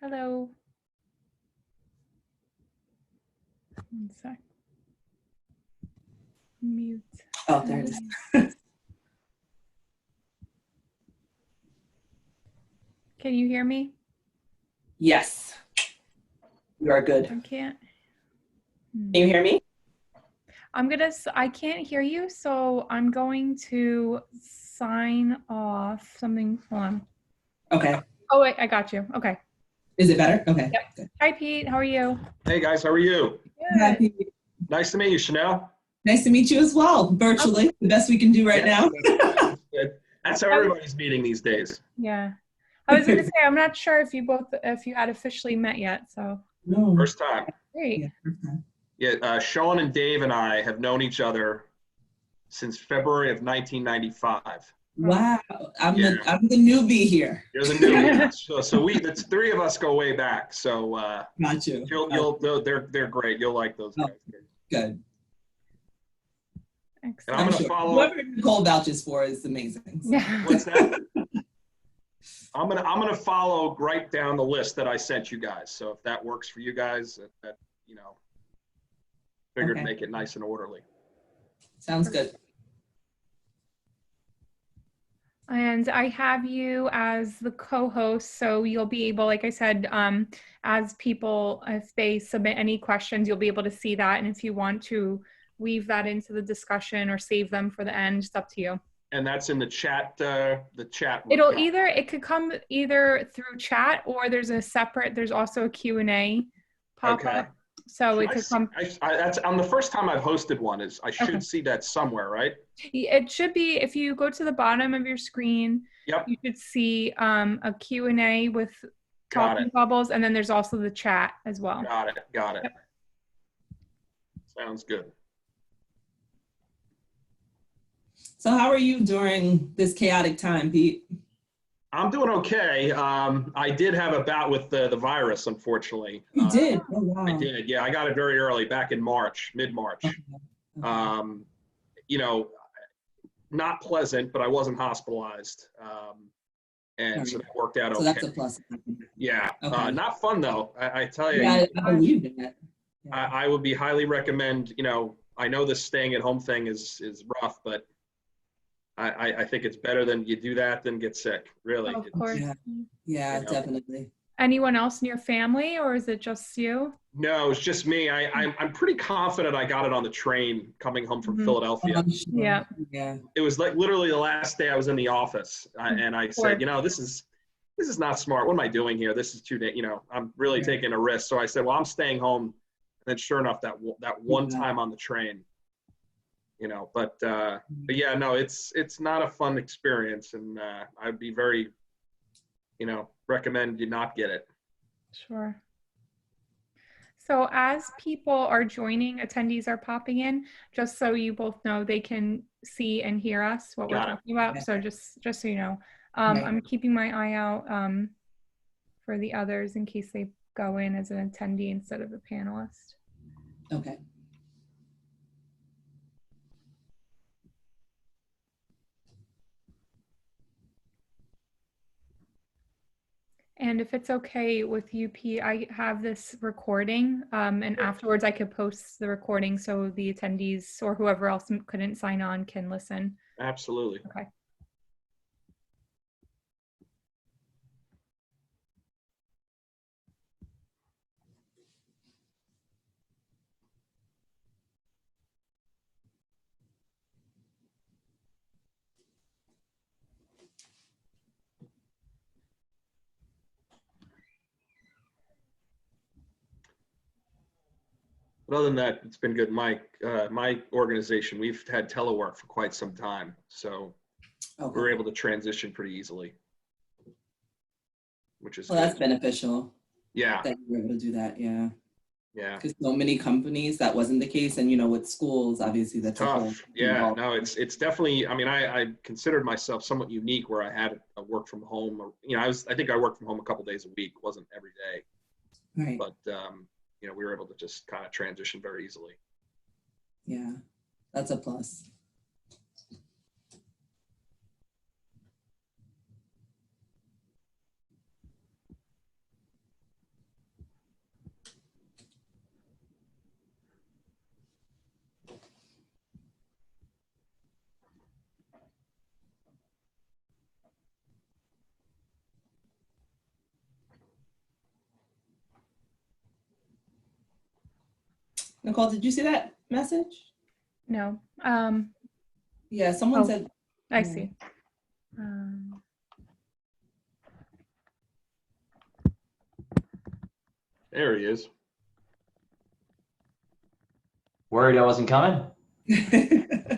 Hello. One sec. Mute. Oh, there it is. Can you hear me? Yes, you are good. I can't. Can you hear me? I can't hear you, so I'm going to sign off something. Hold on. Okay. Oh, wait, I got you. Okay. Is it better? Okay. Yep. Good. Hi, Pete. How are you? Hey guys, how are you? Good. Happy. Nice to meet you, Chanelle. Nice to meet you as well, virtually. The best we can do right now. That's good. That's how everybody's meeting these days. Yeah. I was going to say, I'm not sure if you had officially met yet, so. No. First time. Great. Yeah, first time. Yeah, Shawn and Dave and I have known each other since February of 1995. Wow. I'm the newbie here. You're the newbie. so the three of us go way back. So Got you. they're great. You'll like those guys. Good. And Excellent. I'm gonna sure. follow. Whoever Nicole vouches for is amazing. Yeah. What's that? I'm gonna follow right down the list that I sent you guys. So if that works for you guys, that figured Okay. make it nice and orderly. Sounds good. And I have you as the co-host, so you'll be able, like I said, as people, if they submit any questions, you'll be able to see that. And if you want to weave that into the discussion or save them for the end, it's up to you. And that's in the chat. It could come either through chat or there's also a Q&A pop up. So it could come. That's on the first time I've hosted one. I should see that somewhere, right? It should be, if you go to the bottom of your screen, Yep. you should see a Q&A with talking bubbles, and then there's also the chat as well. Got it. Yep. Sounds good. So how are you during this chaotic time, Pete? I'm doing okay. I did have a bout with the virus, unfortunately. You did? Oh, wow. I did. Yeah, I got it very early, back in March, mid-March. Okay. Not pleasant, but I wasn't hospitalized. And so that worked out okay. So that's a plus. Yeah. Okay. Not fun, though. I tell you. Yeah, I believe that. Yeah. I would be highly recommend, I know this staying at home thing is rough, but I think it's better than you do that than get sick, really. Of course. Yeah, definitely. Anyone else in your family, or is it just you? No, it's just me. I'm pretty confident I got it on the train coming home from Philadelphia. Yeah. It was like literally the last day I was in the office, and I said, this is not smart. What am I doing here? This is too, I'm really taking a risk. So I said, well, I'm staying home. And then sure enough, that one time on the train, but yeah, no, it's not a fun experience, and I'd be very, recommend you not get it. Sure. So as people are joining, attendees are popping in, just so you both know, they can see and hear us, what we're talking about. So just so you know, I'm keeping my eye out for the others in case they go in as an attendee instead of a panelist. Okay. And if it's okay with you, Pete, I have this recording, and afterwards I could post the recording so the attendees or whoever else couldn't sign on can listen. Absolutely. Okay. But other than that, it's been good. My organization, we've had telework for quite some time, so we were able to transition pretty easily, which is well, that's beneficial. Yeah. That you were able to do that. Yeah. Yeah. Because so many companies that wasn't the case, and with schools, obviously that's tough. Yeah. No, it's definitely. I mean, I considered myself somewhat unique where I had a work from home. Or, I think I worked from home a couple days a week. Wasn't every day. Right. But we were able to just kind of transition very easily. Yeah, that's a plus. Nicole, did you see that message? No. Yeah, someone Oh, said. I Yeah. see. There he is. Worried I wasn't coming?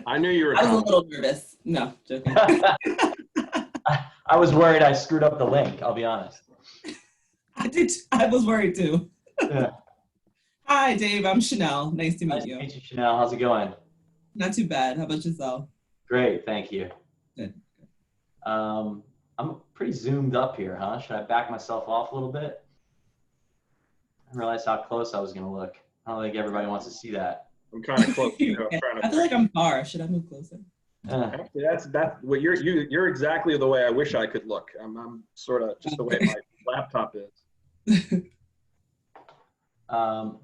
I knew you were I was a coming. little nervous. No, joking. I was worried I screwed up the link, I'll be honest. I was worried too. Yeah. Hi, Dave. I'm Chanelle. Nice to meet Nice you. to meet you, Chanelle. How's it going? Not too bad. How about yourself? Great, thank you. Good. I'm pretty zoomed up here, huh? Should I back myself off a little bit? I didn't realize how close I was going to look. I don't think everybody wants to see that. I'm kind of close. I feel like I'm far. Should I move closer? Actually, that's what you're exactly the way I wish I could look. I'm sort of just the way my laptop is.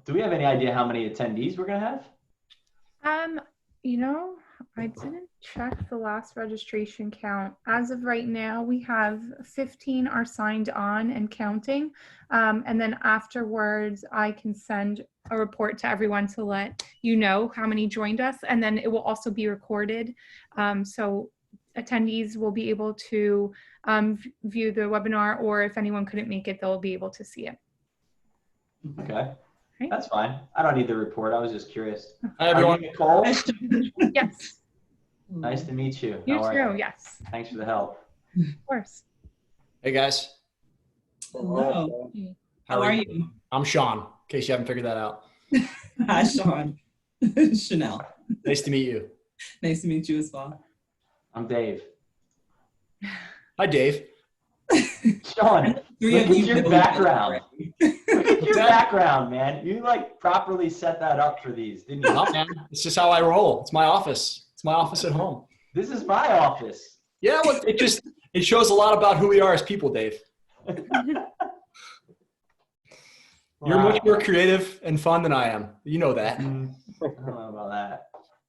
Do we have any idea how many attendees we're going to have? You know, I didn't check the last registration count. As of right now, we have 15 are signed on and counting. And then afterwards, I can send a report to everyone to let you know how many joined us. And then it will also be recorded. So attendees will be able to view the webinar, or if anyone couldn't make it, they'll be able to see it. Okay, Right. that's fine. I don't need the report. I was just curious. Hi, everyone. Nicole? Yes. Nice to meet you. You How are too. Yes. Thanks for the help. Of course. Hey, guys. Hello. How are you? I'm Shawn, in case you haven't figured that out. Hi, Shawn. Chanelle. Nice to meet you. Nice to meet you as well. I'm Dave. Hi, Dave. Shawn, Three look of at you your know background. each Look at your background, man. You like properly set that up for these, didn't you? Oh, man. It's just how I roll. It's my office. It's my office at home. This is my office. Yeah, well, it shows a lot about who we are as people, Dave. You're much more creative and fun than I am. You know that. I don't know about that.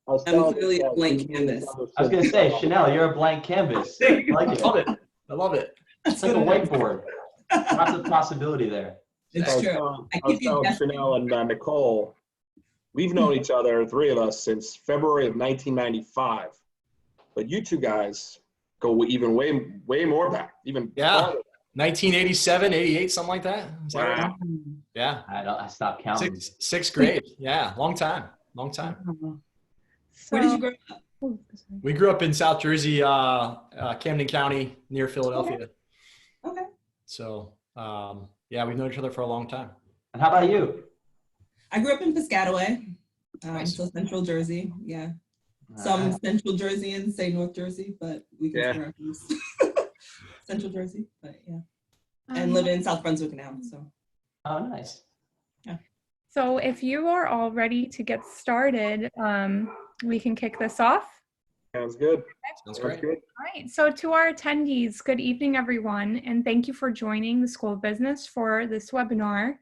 I'm clearly a blank canvas. I was going to say, Chanelle, you're a blank canvas. I like it. love it. I love it. It's like a whiteboard. Lots of possibility there. It's true. I was telling Chanelle and Nicole, we've known each other, three of us, since February of 1995. But you two guys go even way more back. Even Yeah. farther. 1987, 88, something like that. Is that right? Wow. Yeah. I stopped counting. Sixth grade. Yeah. Long time. Long time. Where did you grow up? We grew up in South Jersey, Camden County, near Philadelphia. Okay. So, yeah, we've known each other for a long time. And how about you? I grew up in Piscataway, Nice. so Central Jersey. Yeah. Some Central Jerseyans say North Jersey, but we consider ourselves Central Jersey. But yeah, and live in South Brunswick now. So. Oh, nice. So if you are all ready to get started, we can kick this off. Sounds good. Sounds Sounds great. good. All right, so to our attendees, good evening, everyone, and thank you for joining the School of Business for this webinar.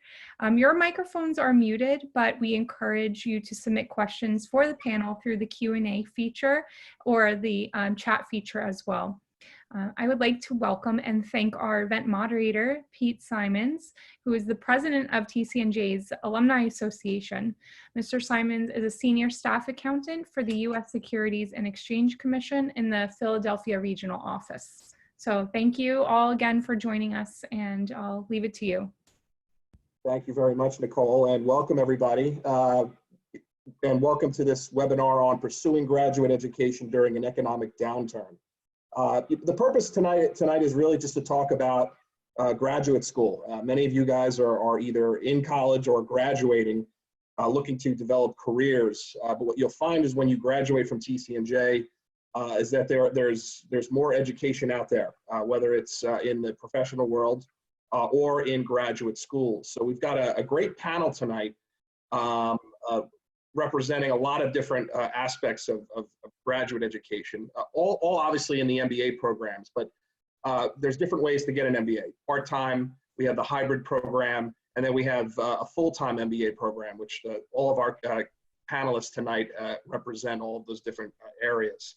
Your microphones are muted, but we encourage you to submit questions for the panel through the Q&A feature or the chat feature as well. I would like to welcome and thank our event moderator, Pete Simons, who is the president of TCNJ's Alumni Association. Mr. Simons is a senior staff accountant for the U.S. Securities and Exchange Commission in the Philadelphia Regional Office. So thank you all again for joining us, and I'll leave it to you. Thank you very much, Nicole, and welcome everybody. And welcome to this webinar on pursuing graduate education during an economic downturn. The purpose tonight is really just to talk about graduate school. Many of you guys are either in college or graduating, looking to develop careers. But what you'll find is when you graduate from TCNJ is that there's more education out there, whether it's in the professional world or in graduate schools. So we've got a great panel tonight representing a lot of different aspects of graduate education, all obviously in the MBA programs, but there's different ways to get an MBA. Part-time, we have the hybrid program, and then we have a full-time MBA program, which all of our panelists tonight represent all of those different areas.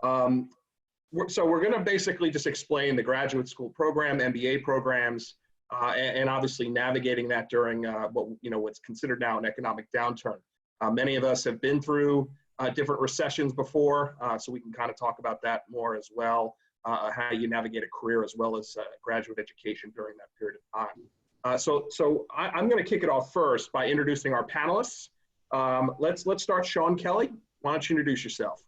So we're gonna basically just explain the graduate school program, MBA programs, and obviously navigating that during what's considered now an economic downturn. Many of us have been through different recessions before, so we can kind of talk about that more as well, how you navigate a career as well as graduate education during that period of time. So I'm going to kick it off first by introducing our panelists. Let's start. Shawn Kelly, why don't you introduce yourself?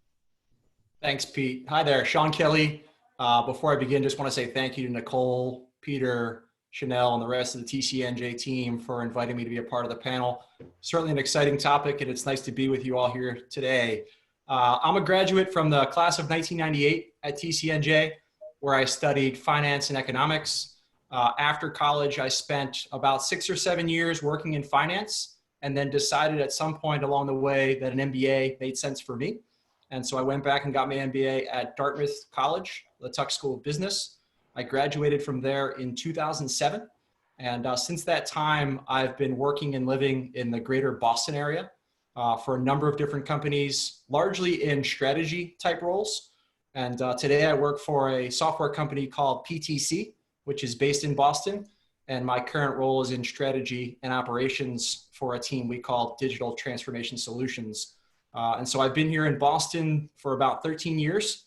Thanks, Pete. Hi there, Shawn Kelly. Before I begin, just want to say thank you to Nicole, Peter, Chanelle, and the rest of the TCNJ team for inviting me to be a part of the panel. Certainly an exciting topic, and it's nice to be with you all here today. I'm a graduate from the class of 1998 at TCNJ, where I studied finance and economics. After college, I spent about 6 or 7 years working in finance, and then decided at some point along the way that an MBA made sense for me. And so I went back and got my MBA at Dartmouth College, the Tuck School of Business. I graduated from there in 2007. And since that time, I've been working and living in the greater Boston area for a number of different companies, largely in strategy type roles. And today I work for a software company called PTC, which is based in Boston. And my current role is in strategy and operations for a team we call Digital Transformation Solutions. And so I've been here in Boston for about 13 years.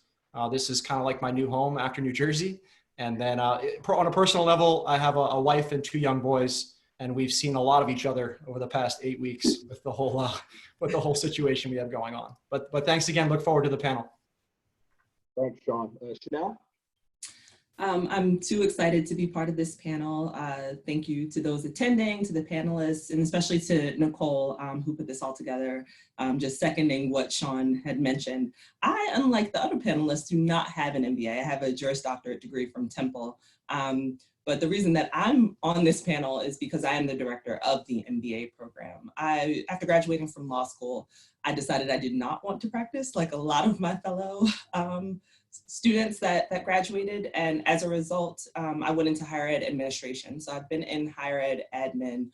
This is kind of like my new home after New Jersey. And then on a personal level, I have a wife and 2 young boys, and we've seen a lot of each other over the past 8 weeks with the whole situation we have going on. But thanks again. Look forward to the panel. Thanks, Shawn. Chanelle? I'm too excited to be part of this panel. Thank you to those attending, to the panelists, and especially to Nicole, who put this all together. Just seconding what Shawn had mentioned. I, unlike the other panelists, do not have an MBA. I have a Juris Doctorate degree from Temple. But the reason that I'm on this panel is because I am the director of the MBA program. After graduating from law school, I decided I did not want to practice like a lot of my fellow students that graduated. And as a result, I went into higher ed administration. So I've been in higher ed admin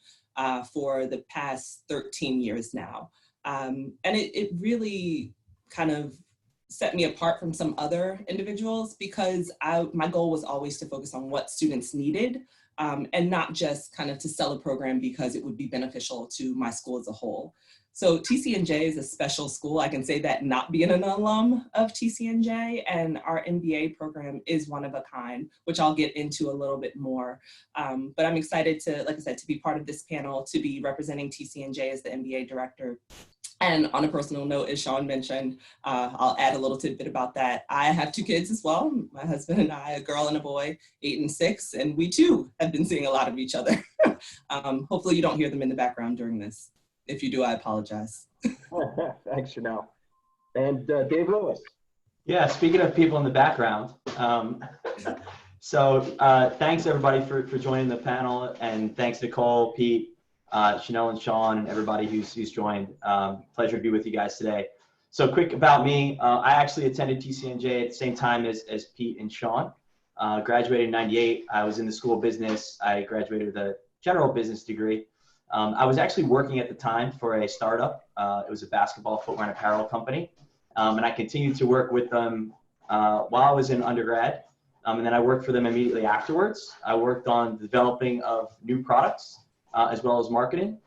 for the past 13 years now. And it really kind of set me apart from some other individuals because my goal was always to focus on what students needed and not just kind of to sell a program because it would be beneficial to my school as a whole. So TCNJ is a special school. I can say that not being an alum of TCNJ, and our MBA program is one of a kind, which I'll get into a little bit more. But I'm excited to, like I said, to be part of this panel, to be representing TCNJ as the MBA director. And on a personal note, as Shawn mentioned, I'll add a little tidbit about that. I have 2 kids as well, my husband and I, a girl and a boy, 8 and 6, and we too have been seeing a lot of each other. Hopefully you don't hear them in the background during this. If you do, I apologize. Thanks, Chanelle. And Dave Lewis. Yeah, speaking of people in the background, thanks everybody for joining the panel, and thanks Nicole, Pete, Chanelle and Shawn, and everybody who's joined. Pleasure to be with you guys today. So quick about me, I actually attended TCNJ at the same time as Pete and Shawn. Graduated in '98. I was in the School of Business. I graduated with a general business degree. I was actually working at the time for a startup. It was a basketball footwear and apparel company. And I continued to work with them while I was in undergrad. And then I worked for them immediately afterwards. I worked on developing of new products as well as marketing.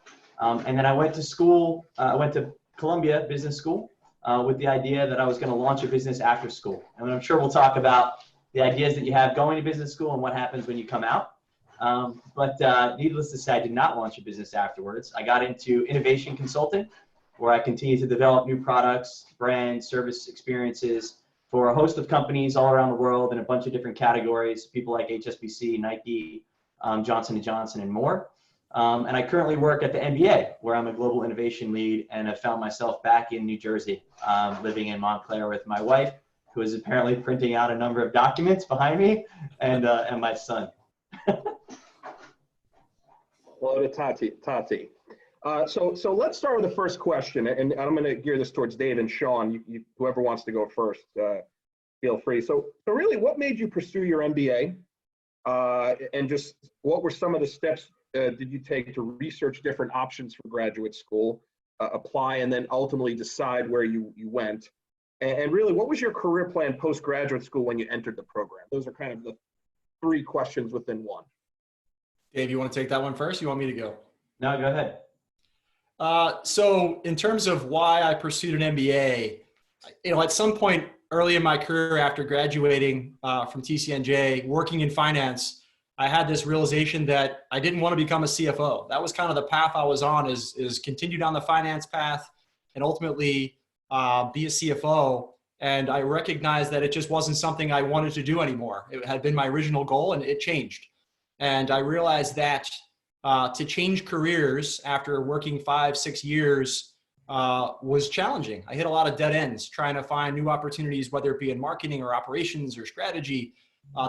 And then I went to school, I went to Columbia Business School with the idea that I was going to launch a business after school. And I'm sure we'll talk about the ideas that you have going to business school and what happens when you come out. But needless to say, I did not launch a business afterwards. I got into innovation consulting, where I continued to develop new products, brands, service experiences for a host of companies all around the world in a bunch of different categories, people like HSBC, Nike, Johnson & Johnson, and more. And I currently work at the NBA, where I'm a global innovation lead, and I found myself back in New Jersey, living in Montclair with my wife, who is apparently printing out a number of documents behind me, and my son. Hello to Tati. So let's start with the first question, and I'm going to gear this towards Dave and Shawn. Whoever wants to go first, feel free. So really, what made you pursue your MBA, and just what were some of the steps did you take to research different options for graduate school, apply, and then ultimately decide where you went? And really, what was your career plan post-graduate school when you entered the program? Those are kind of the 3 questions within one. Dave, you want to take that one first? You want me to go? No, go ahead. So in terms of why I pursued an MBA, at some point early in my career after graduating from TCNJ, working in finance, I had this realization that I didn't want to become a CFO. That was kind of the path I was on, is continue down the finance path and ultimately be a CFO. And I recognized that it just wasn't something I wanted to do anymore. It had been my original goal and it changed. And I realized that to change careers after working 5-6 years was challenging. I hit a lot of dead ends trying to find new opportunities, whether it be in marketing or operations or strategy.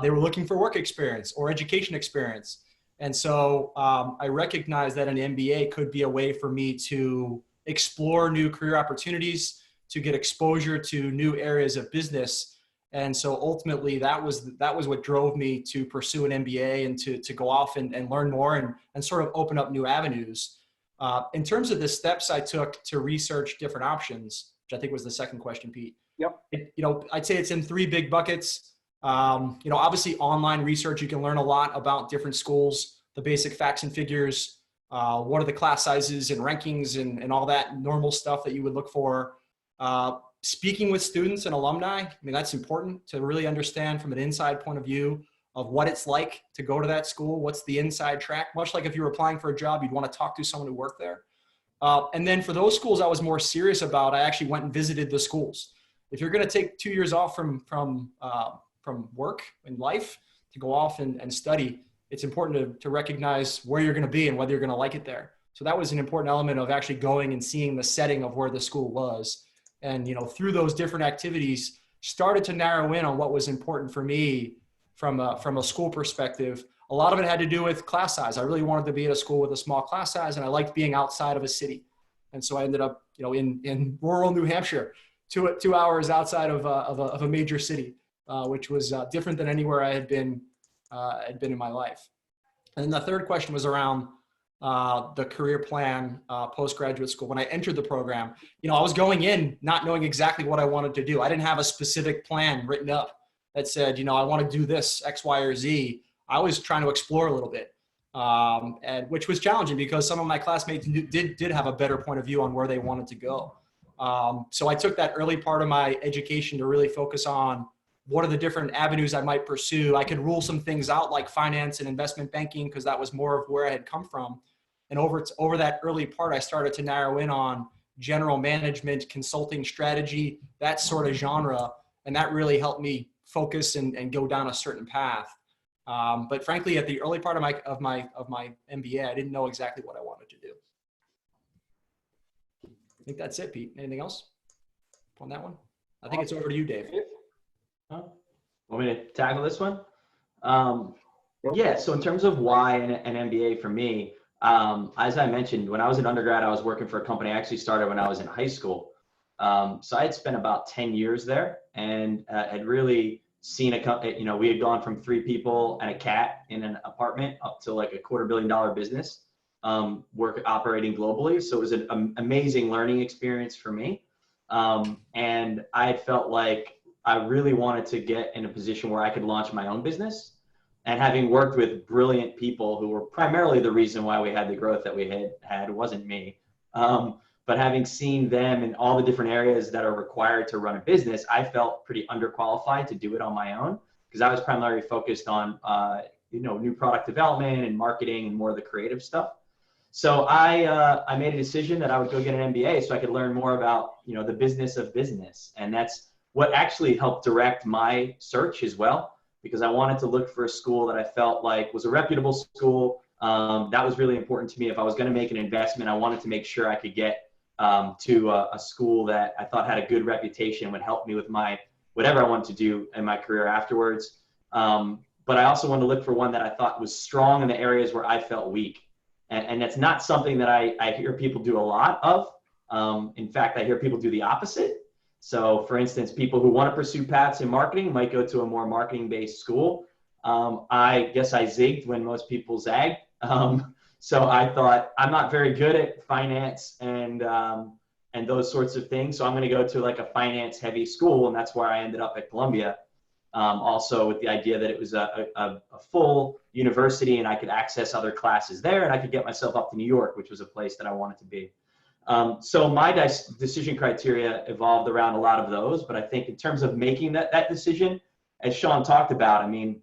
They were looking for work experience or education experience. And so I recognized that an MBA could be a way for me to explore new career opportunities, to get exposure to new areas of business. And so ultimately that was what drove me to pursue an MBA and to go off and learn more and sort of open up new avenues. In terms of the steps I took to research different options, which I think was the second question, Pete. Yep. I'd say it's in 3 big buckets. Obviously online research, you can learn a lot about different schools, the basic facts and figures, what are the class sizes and rankings and all that normal stuff that you would look for. Speaking with students and alumni, I mean, that's important to really understand from an inside point of view of what it's like to go to that school. What's the inside track? Much like if you were applying for a job, you'd want to talk to someone who worked there. And then for those schools I was more serious about, I actually went and visited the schools. If you're going to take 2 years off from work and life to go off and study, it's important to recognize where you're going to be and whether you're going to like it there. So that was an important element of actually going and seeing the setting of where the school was. And, through those different activities, started to narrow in on what was important for me from a school perspective. A lot of it had to do with class size. I really wanted to be at a school with a small class size, and I liked being outside of a city. And so I ended up, in rural New Hampshire, 2 hours outside of a major city, which was different than anywhere I had been in my life. And then the third question was around the career plan postgraduate school. When I entered the program, I was going in not knowing exactly what I wanted to do. I didn't have a specific plan written up that said, I want to do this X, Y, or Z. I was trying to explore a little bit, and which was challenging because some of my classmates did have a better point of view on where they wanted to go. So I took that early part of my education to really focus on what are the different avenues I might pursue. I could rule some things out like finance and investment banking because that was more of where I had come from. And over that early part, I started to narrow in on general management, consulting, strategy, that sort of genre. And that really helped me focus and go down a certain path. But frankly, at the early part of my MBA, I didn't know exactly what I wanted to do. I think that's it, Pete. Anything else on that one? I think it's over to you, Dave. Want me to tackle this one? Yeah, so in terms of why an MBA for me, as I mentioned, when I was an undergrad, I was working for a company. I actually started when I was in high school. So I had spent about 10 years there and had really seen we had gone from 3 people and a cat in an apartment up to like a $250 million business, operating globally. So it was an amazing learning experience for me. And I felt like I really wanted to get in a position where I could launch my own business. And having worked with brilliant people who were primarily the reason why we had the growth that we had, it wasn't me. But having seen them in all the different areas that are required to run a business, I felt pretty underqualified to do it on my own because I was primarily focused on, new product development and marketing and more of the creative stuff. So I made a decision that I would go get an MBA so I could learn more about, the business of business. And that's what actually helped direct my search as well, because I wanted to look for a school that I felt like was a reputable school. That was really important to me. If I was going to make an investment, I wanted to make sure I could get to a school that I thought had a good reputation, would help me with whatever I wanted to do in my career afterwards. But I also wanted to look for one that I thought was strong in the areas where I felt weak. And that's not something that I hear people do a lot of. In fact, I hear people do the opposite. So for instance, people who want to pursue paths in marketing might go to a more marketing-based school. I guess I zigged when most people zagged. So I thought, I'm not very good at finance and those sorts of things. So I'm going to go to like a finance-heavy school, and that's where I ended up at Columbia. Also with the idea that it was a full university and I could access other classes there, and I could get myself up to New York, which was a place that I wanted to be. So my decision criteria evolved around a lot of those, but I think in terms of making that decision, as Shawn talked about, I mean,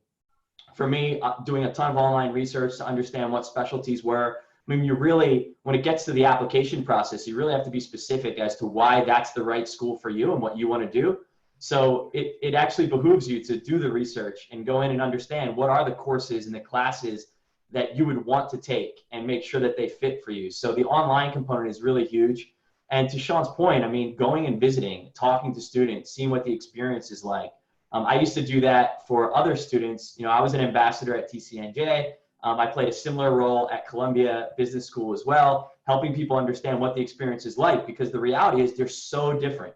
for me, doing a ton of online research to understand what specialties were. I mean, you really, when it gets to the application process, you really have to be specific as to why that's the right school for you and what you want to do. So it actually behooves you to do the research and go in and understand what are the courses and the classes that you would want to take and make sure that they fit for you. So the online component is really huge. And to Shawn's point, I mean, going and visiting, talking to students, seeing what the experience is like. I used to do that for other students. You know, I was an ambassador at TCNJ. I played a similar role at Columbia Business School as well, helping people understand what the experience is like, because the reality is they're so different.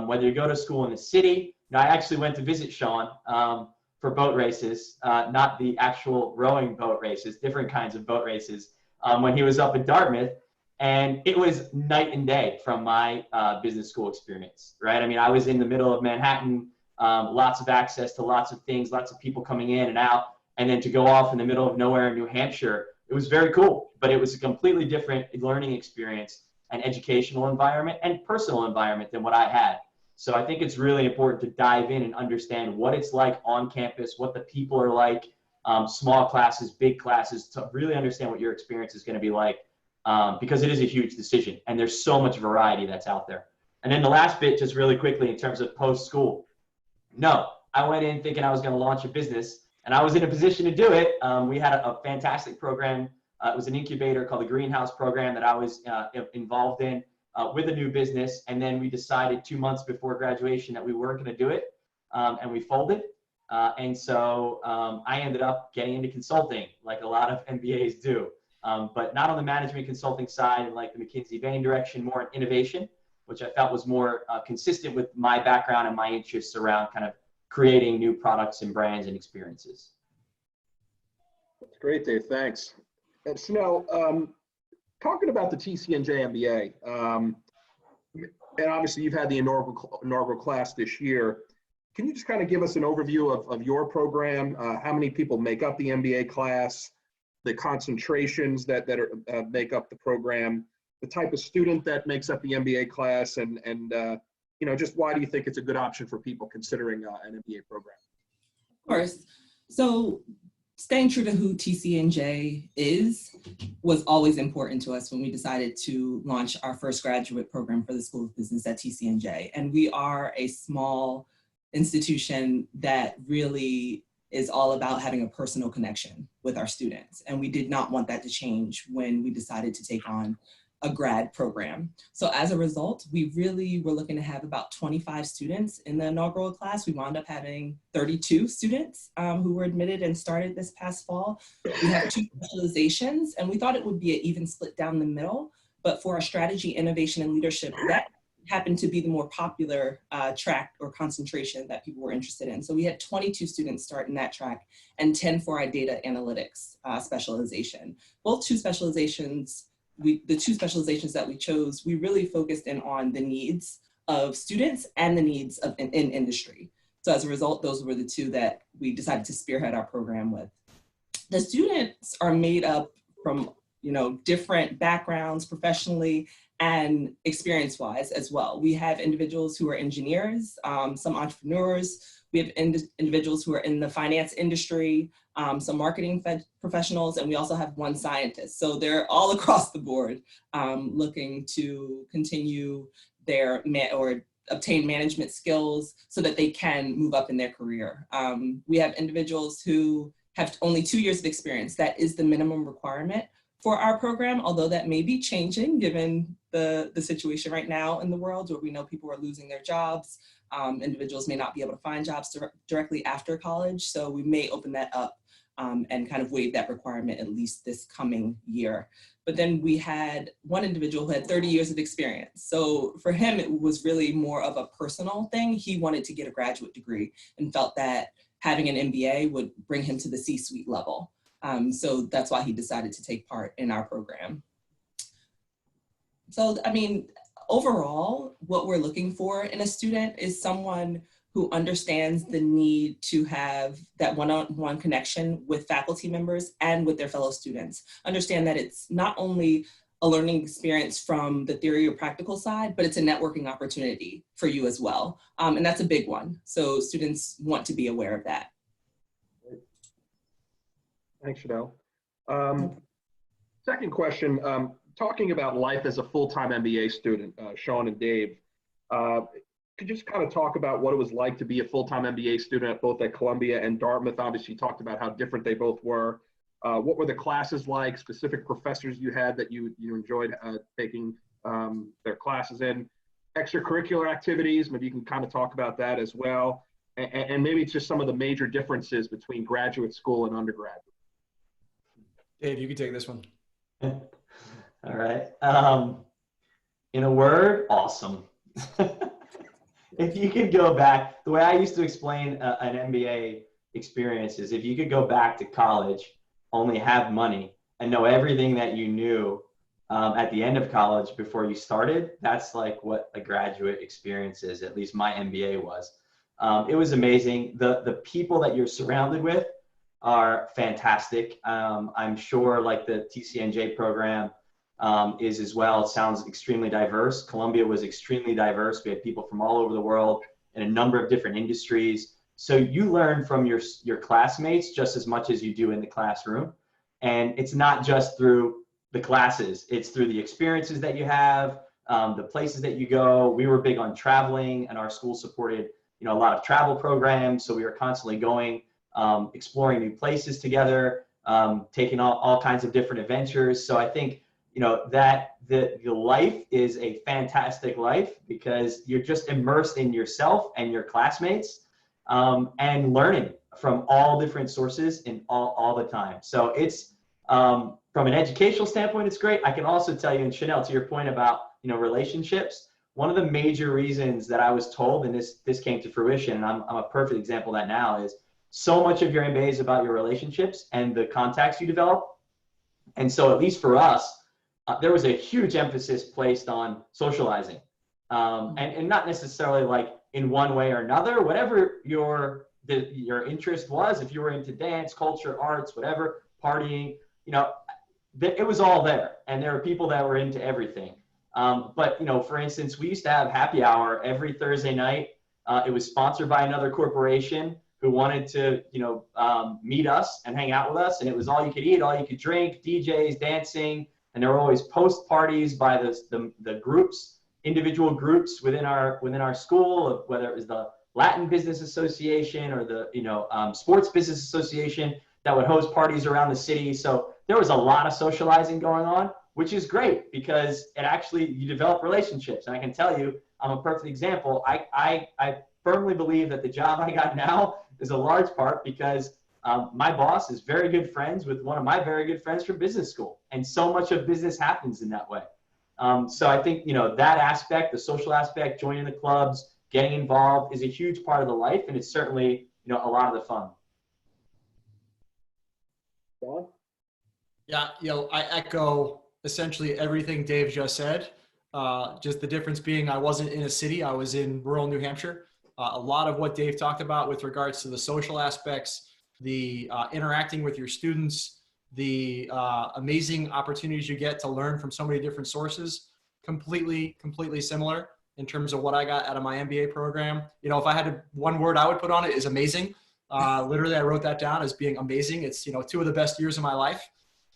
Whether you go to school in the city, I actually went to visit Shawn for boat races, not the actual rowing boat races, different kinds of boat races, when he was up in Dartmouth. And it was night and day from my business school experience, right? I mean, I was in the middle of Manhattan, lots of access to lots of things, lots of people coming in and out. And then to go off in the middle of nowhere in New Hampshire, it was very cool, but it was a completely different learning experience and educational environment and personal environment than what I had. So I think it's really important to dive in and understand what it's like on campus, what the people are like, small classes, big classes, to really understand what your experience is going to be like, because it is a huge decision and there's so much variety that's out there. And then the last bit, just really quickly, in terms of post-school. No, I went in thinking I was going to launch a business, and I was in a position to do it. We had a fantastic program. It was an incubator called the Greenhouse Program that I was involved in with a new business. And then we decided 2 months before graduation that we weren't going to do it, and we folded. And so I ended up getting into consulting, like a lot of MBAs do, but not on the management consulting side and like the McKinsey Bain direction, more in innovation, which I felt was more consistent with my background and my interests around kind of creating new products and brands and experiences. That's great, Dave. Thanks. And Chanelle, talking about the TCNJ MBA, and obviously you've had the inaugural class this year. Can you just kind of give us an overview of your program? How many people make up the MBA class, the concentrations that make up the program, the type of student that makes up the MBA class, and you know, just why do you think it's a good option for people considering an MBA program? Of course. So staying true to who TCNJ was always important to us when we decided to launch our first graduate program for the School of Business at TCNJ. And we are a small institution that really is all about having a personal connection with our students. And we did not want that to change when we decided to take on a grad program. So as a result, we really were looking to have about 25 students in the inaugural class. We wound up having 32 students who were admitted and started this past fall. We have 2 specializations, and we thought it would be an even split down the middle, but for our strategy, innovation, and leadership, that happened to be the more popular track or concentration that people were interested in. So we had 22 students start in that track and 10 for our data analytics specialization. Both 2 specializations, the 2 specializations that we chose, we really focused in on the needs of students and the needs of in industry. So as a result, those were the 2 that we decided to spearhead our program with. The students are made up from, you know, different backgrounds professionally and experience-wise as well. We have individuals who are engineers, some entrepreneurs. We have individuals who are in the finance industry, some marketing professionals, and we also have 1 scientist. So they're all across the board looking to continue their or obtain management skills so that they can move up in their career. We have individuals who have only 2 years of experience. That is the minimum requirement for our program, although that may be changing given the situation right now in the world where we know people are losing their jobs. Individuals may not be able to find jobs directly after college. So we may open that up and kind of waive that requirement at least this coming year. But then we had 1 individual who had 30 years of experience. So for him, it was really more of a personal thing. He wanted to get a graduate degree and felt that having an MBA would bring him to the C-suite level. So that's why he decided to take part in our program. So, I mean, overall, what we're looking for in a student is someone who understands the need to have that one-on-one connection with faculty members and with their fellow students. Understand that it's not only a learning experience from the theory or practical side, but it's a networking opportunity for you as well. And that's a big one. So students want to be aware of that. Thanks, Chanelle. Second question, talking about life as a full-time MBA student, Shawn and Dave, could you just kind of talk about what it was like to be a full-time MBA student both at Columbia and Dartmouth? Obviously, you talked about how different they both were. What were the classes like, specific professors you had that you enjoyed taking their classes in? Extracurricular activities, maybe you can kind of talk about that as well. And maybe it's just some of the major differences between graduate school and undergraduate. Dave, you can take this one. All right. In a word, awesome. If you could go back, the way I used to explain an MBA experience is if you could go back to college, only have money, and know everything that you knew at the end of college before you started, that's like what a graduate experience is, at least my MBA was. It was amazing. The people that you're surrounded with are fantastic. I'm sure like the TCNJ program is as well. It sounds extremely diverse. Columbia was extremely diverse. We had people from all over the world in a number of different industries. So you learn from your classmates just as much as you do in the classroom. And it's not just through the classes, it's through the experiences that you have, the places that you go. We were big on traveling, and our school supported, a lot of travel programs. So we were constantly going, exploring new places together, taking all kinds of different adventures. So I think, that the life is a fantastic life because you're just immersed in yourself and your classmates, and learning from all different sources and all the time. So it's, from an educational standpoint, it's great. I can also tell you, and Chanelle, to your point about, relationships, one of the major reasons that I was told, and this came to fruition, and I'm a perfect example of that now, is so much of your MBA is about your relationships and the contacts you develop. And so at least for us, there was a huge emphasis placed on socializing, and not necessarily like in one way or another, whatever your interest was. If you were into dance, culture, arts, whatever, partying, it was all there. And there were people that were into everything. But, for instance, we used to have happy hour every Thursday night. It was sponsored by another corporation who wanted to, meet us and hang out with us. And it was all you could eat, all you could drink, DJs, dancing. And there were always post parties by the groups, individual groups within our school, whether it was the Latin Business Association or the Sports Business Association that would host parties around the city. So there was a lot of socializing going on, which is great because you develop relationships. And I can tell you, I'm a perfect example. I firmly believe that the job I got now is a large part because my boss is very good friends with one of my very good friends from business school. And so much of business happens in that way. So I think, that aspect, the social aspect, joining the clubs, getting involved is a huge part of the life. And it's certainly, a lot of the fun. Yeah, I echo essentially everything Dave just said. Just the difference being I wasn't in a city, I was in rural New Hampshire. A lot of what Dave talked about with regards to the social aspects, the interacting with your students, the amazing opportunities you get to learn from so many different sources, completely similar in terms of what I got out of my MBA program. If I had one word I would put on it is amazing. Literally, I wrote that down as being amazing. It's, two of the best years of my life.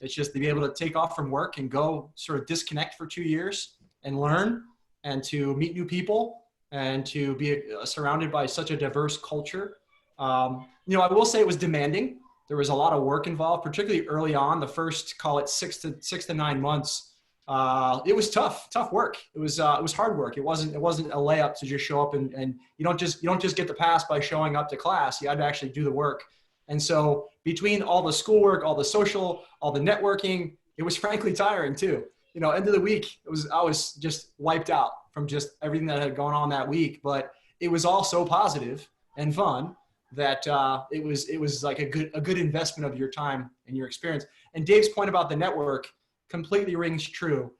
It's just to be able to take off from work and go sort of disconnect for 2 years and learn and to meet new people and to be surrounded by such a diverse culture. I will say it was demanding. There was a lot of work involved, particularly early on, the first, call it 6 to 9 months. It was tough work. It was hard work. It wasn't a layup to just show up and you don't just get the pass by showing up to class. You had to actually do the work. And so between all the schoolwork, all the social, all the networking, it was frankly tiring too. End of the week, I was just wiped out from just everything that had gone on that week, but it was all so positive and fun that it was like a good investment of your time and your experience. And Dave's point about the network completely rings true.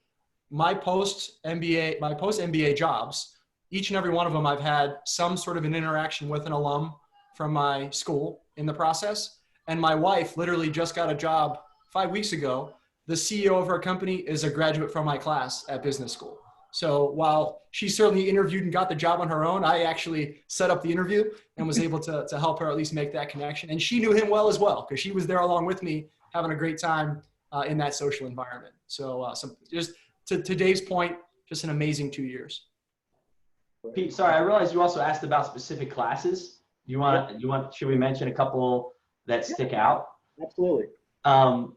My post MBA jobs, each and every one of them, I've had some sort of an interaction with an alum from my school in the process. And my wife literally just got a job 5 weeks ago the CEO of her company is a graduate from my class at business school. So while she certainly interviewed and got the job on her own, I actually set up the interview and was able to help her at least make that connection. And she knew him well as well, because she was there along with me, having a great time in that social environment. So just to Dave's point, just an amazing 2 years. Pete, sorry, I realized you also asked about specific classes. Should we mention a couple that stick out? Absolutely.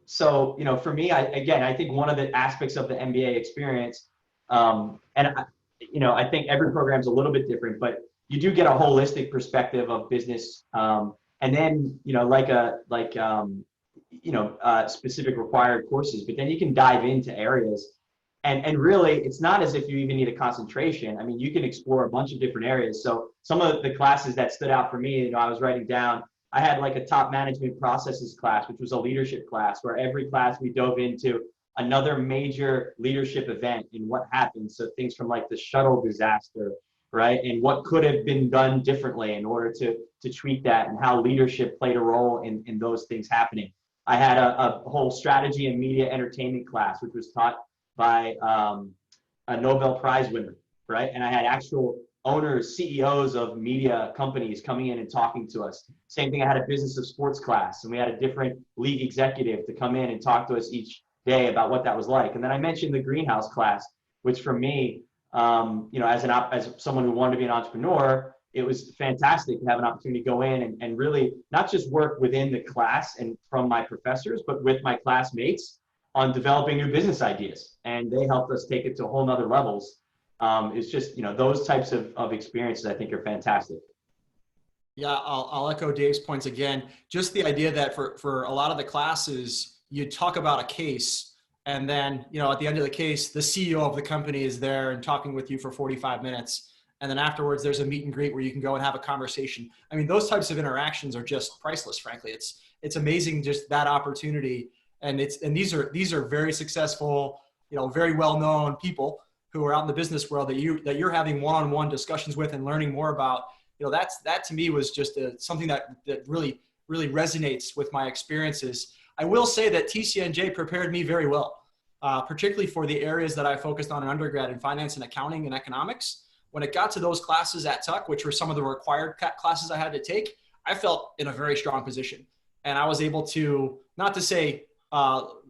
So, for me, I think one of the aspects of the MBA experience, I think every program's a little bit different, but you do get a holistic perspective of business. And then, specific required courses, but then you can dive into areas. And really, it's not as if you even need a concentration. I mean, you can explore a bunch of different areas. So some of the classes that stood out for me, I was writing down, I had like a top management processes class, which was a leadership class, where every class we dove into another major leadership event and what happened. So things from like the shuttle disaster, right? And what could have been done differently in order to tweak that, and how leadership played a role in those things happening. I had a whole strategy and media entertainment class, which was taught by a Nobel Prize winner, right? And I had actual owners, CEOs of media companies coming in and talking to us. Same thing, I had a business of sports class, and we had a different league executive to come in and talk to us each day about what that was like. And then I mentioned the greenhouse class, which for me, as someone who wanted to be an entrepreneur, it was fantastic to have an opportunity to go in and really not just work within the class and from my professors, but with my classmates on developing new business ideas. And they helped us take it to whole nother levels. It's just, those types of experiences I think are fantastic. Yeah, I'll echo Dave's points again. Just the idea that for a lot of the classes, you talk about a case, and then, at the end of the case, the CEO of the company is there and talking with you for 45 minutes. And then afterwards, there's a meet and greet where you can go and have a conversation. I mean, those types of interactions are just priceless, frankly. It's amazing, just that opportunity. And these are very successful, very well-known people who are out in the business world that you're having one-on-one discussions with and learning more about. That to me was just something that really, really resonates with my experiences. I will say that TCNJ prepared me very well, particularly for the areas that I focused on in undergrad in finance and accounting and economics. When it got to those classes at Tuck, which were some of the required classes I had to take, I felt in a very strong position. And I was able to, not to say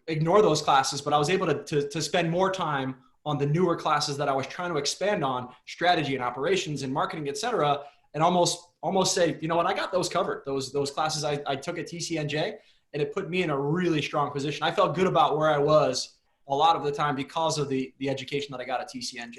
ignore those classes, but I was able to spend more time on the newer classes that I was trying to expand on, strategy and operations and marketing, et cetera, and almost say, you know what, I got those covered. Those classes I took at TCNJ, and it put me in a really strong position. I felt good about where I was a lot of the time because of the education that I got at TCNJ.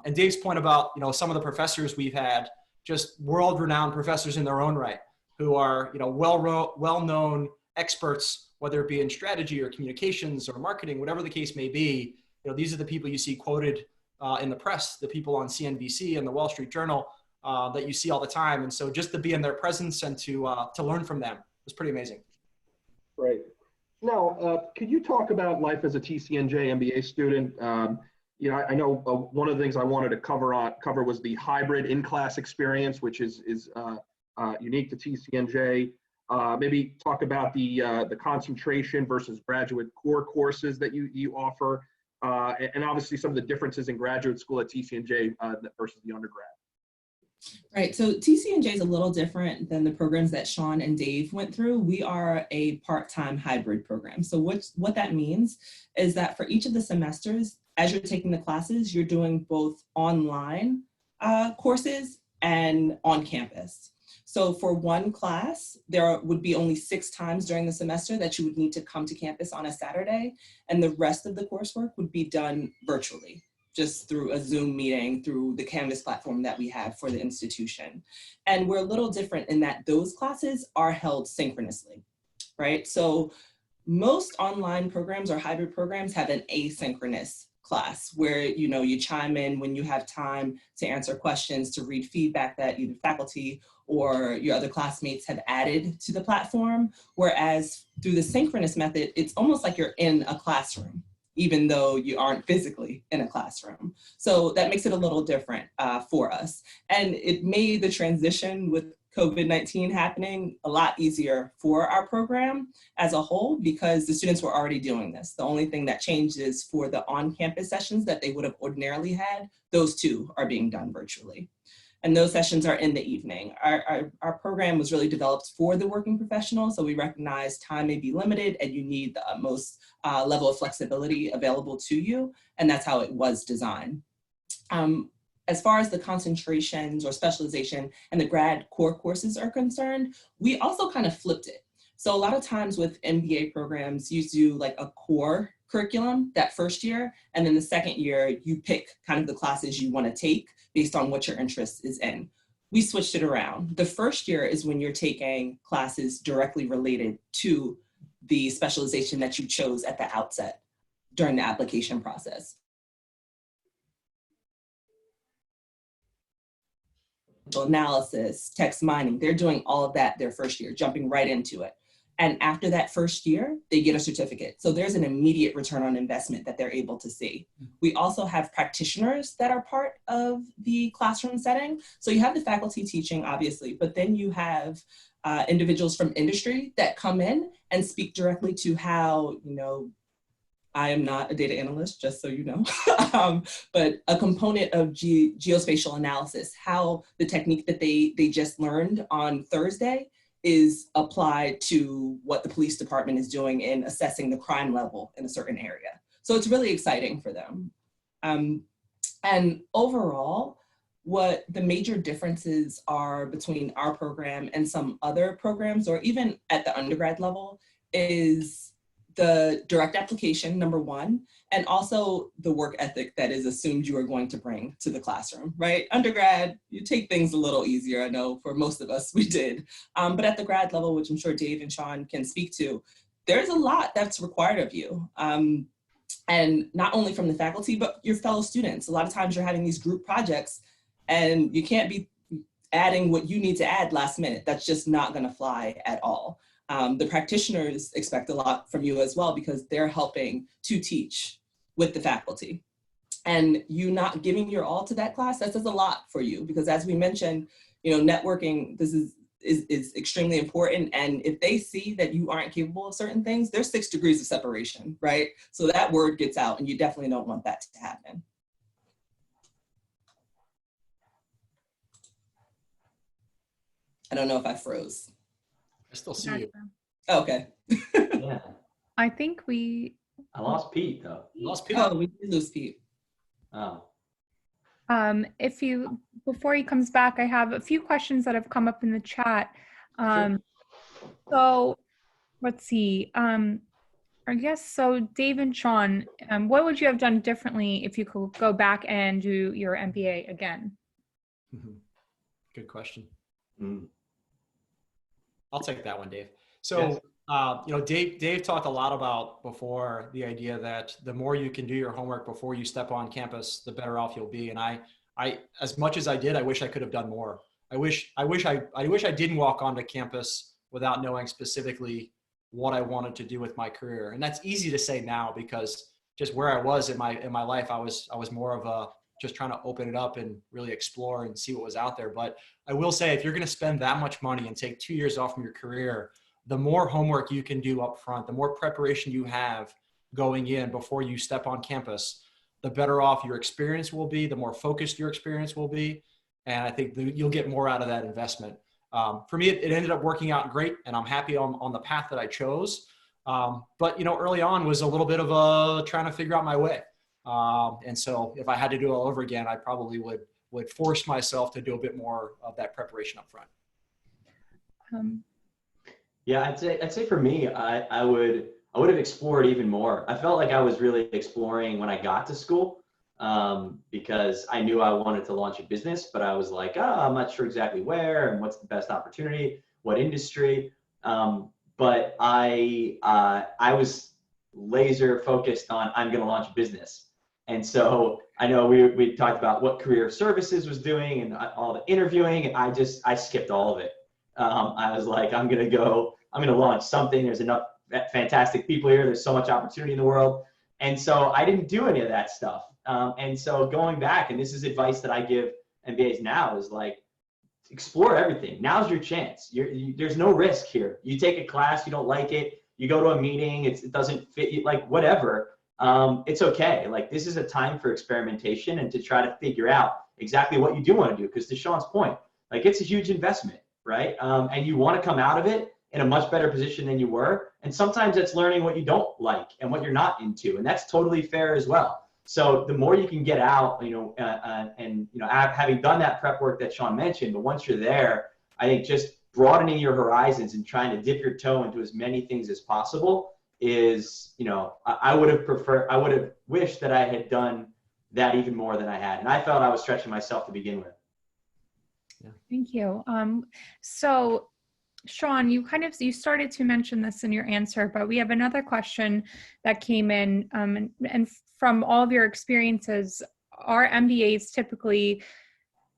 And Dave's point about, some of the professors we've had, just world-renowned professors in their own right, who are, well-known experts, whether it be in strategy or communications or marketing, whatever the case may be. These are the people you see quoted in the press, the people on CNBC and the Wall Street Journal that you see all the time. And so just to be in their presence and to learn from them was pretty amazing. Right. Now, could you talk about life as a TCNJ MBA student? I know one of the things I wanted to cover was the hybrid in-class experience, which is unique to TCNJ. Maybe talk about the concentration versus graduate core courses that you offer, and obviously some of the differences in graduate school at TCNJ versus the undergrad. Right, so TCNJ is a little different than the programs that Shawn and Dave went through. We are a part-time hybrid program. So what that means is that for each of the semesters, as you're taking the classes, you're doing both online courses and on campus. So for one class, there would be only 6 times during the semester that you would need to come to campus on a Saturday, and the rest of the coursework would be done virtually, just through a Zoom meeting, through the Canvas platform that we have for the institution. And we're a little different in that those classes are held synchronously, right? So most online programs or hybrid programs have an asynchronous class where, you chime in when you have time to answer questions, to read feedback that either faculty or your other classmates have added to the platform. Whereas through the synchronous method, it's almost like you're in a classroom, even though you aren't physically in a classroom. So that makes it a little different for us. And it made the transition with COVID-19 happening, a lot easier for our program as a whole because the students were already doing this. The only thing that changed is for the on-campus sessions that they would have ordinarily had, those two are being done virtually. And those sessions are in the evening. Our program was really developed for the working professional, so we recognize time may be limited and you need the utmost level of flexibility available to you, and that's how it was designed. As far as the concentrations or specialization and the grad core courses are concerned, we also kind of flipped it. So a lot of times with MBA programs, you do like a core curriculum that first year, and then the second year, you pick kind of the classes you want to take based on what your interest is in. We switched it around. The first year is when you're taking classes directly related to the specialization that you chose at the outset during the application process. Analysis, text mining, they're doing all of that their first year, jumping right into it. And after that first year, they get a certificate. So there's an immediate return on investment that they're able to see. We also have practitioners that are part of the classroom setting. So you have the faculty teaching, obviously, but then you have individuals from industry that come in and speak directly to how, you know, I am not a data analyst, just so you know, but a component of geospatial analysis, how the technique that they just learned on Thursday is applied to what the police department is doing in assessing the crime level in a certain area. So it's really exciting for them. And overall, what the major differences are between our program and some other programs, or even at the undergrad level, is the direct application, number one, and also the work ethic that is assumed you are going to bring to the classroom, right? Undergrad, you take things a little easier. I know for most of us we did. But at the grad level, which I'm sure Dave and Shawn can speak to, there's a lot that's required of you. And not only from the faculty, but your fellow students. A lot of times you're having these group projects and you can't be adding what you need to add last minute. That's just not gonna fly at all. The practitioners expect a lot from you as well because they're helping to teach with the faculty. And you not giving your all to that class, that says a lot for you because as we mentioned, you know, networking, this is extremely important. And if they see that you aren't capable of certain things, there's 6 degrees of separation, right? So that word gets out and you definitely don't want that to happen. I don't know if I froze. I still see you. Oh, okay. Yeah. I think I lost Pete though. You lost Pete. Oh, we did lose Pete. Oh. Before he comes back, I have a few questions that have come up in the chat. Sure. So let's see. I guess so. Dave and Shawn, what would you have done differently if you could go back and do your MBA again? Good question. Mm. I'll take that one, Dave. So, Yes. you know, Dave talked a lot about before the idea that the more you can do your homework before you step on campus, the better off you'll be. And I as much as I did, I wish I could have done more. I wish I didn't walk onto campus without knowing specifically what I wanted to do with my career. And that's easy to say now because just where I was in my life, I was more of a just trying to open it up and really explore and see what was out there. But I will say, if you're going to spend that much money and take 2 years off from your career, the more homework you can do up front, the more preparation you have going in before you step on campus, the better off your experience will be, the more focused your experience will be. And I think you'll get more out of that investment. For me, it ended up working out great, and I'm happy on the path that I chose. But, you know, early on was a little bit of trying to figure out my way. And so if I had to do it all over again, I probably would force myself to do a bit more of that preparation up front. Yeah, I'd say for me, I would have explored even more. I felt like I was really exploring when I got to school because I knew I wanted to launch a business, but I was like, I'm not sure exactly where and what's the best opportunity, what industry. But I was laser focused on I'm going to launch a business. And so I know we talked about what career services was doing and all the interviewing, and I skipped all of it. I was like, I'm going to launch something. There's enough fantastic people here. There's so much opportunity in the world. And so I didn't do any of that stuff. And so going back, and this is advice that I give MBAs now, is like, explore everything. Now's your chance. There's no risk here. You take a class, you don't like it, you go to a meeting, it doesn't fit you, like whatever. It's okay. Like this is a time for experimentation and to try to figure out exactly what you do want to do. Because to Shawn's point, like it's a huge investment, right? And you want to come out of it in a much better position than you were. And sometimes it's learning what you don't like and what you're not into, and that's totally fair as well. So the more you can get out, and having done that prep work that Shawn mentioned, but once you're there, I think just broadening your horizons and trying to dip your toe into as many things as possible is, I would have wished that I had done that even more than I had. And I felt I was stretching myself to begin with. Yeah. Thank you. So Shawn, you started to mention this in your answer, but we have another question that came in, and from all of your experiences, are MBAs typically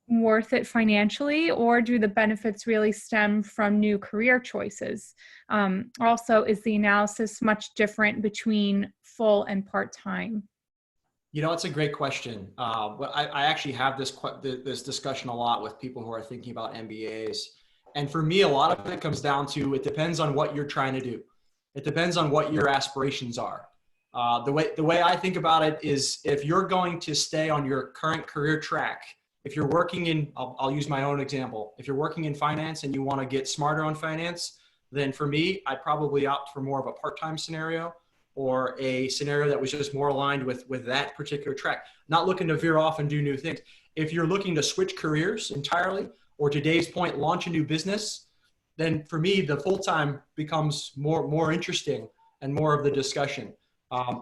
worth it financially, or do the benefits really stem from new career choices? Also, is the analysis much different between full and part-time? It's a great question. I actually have this discussion a lot with people who are thinking about MBAs. And for me, a lot of it comes down to, it depends on what you're trying to do. It depends on what your aspirations are. The way I think about it is, if you're going to stay on your current career track, if you're working in, I'll use my own example. If you're working in finance and you want to get smarter on finance, then for me, I'd probably opt for more of a part-time scenario, or a scenario that was just more aligned with that particular track. Not looking to veer off and do new things. If you're looking to switch careers entirely, or to Dave's point, launch a new business, then for me, the full-time becomes more interesting and more of the discussion.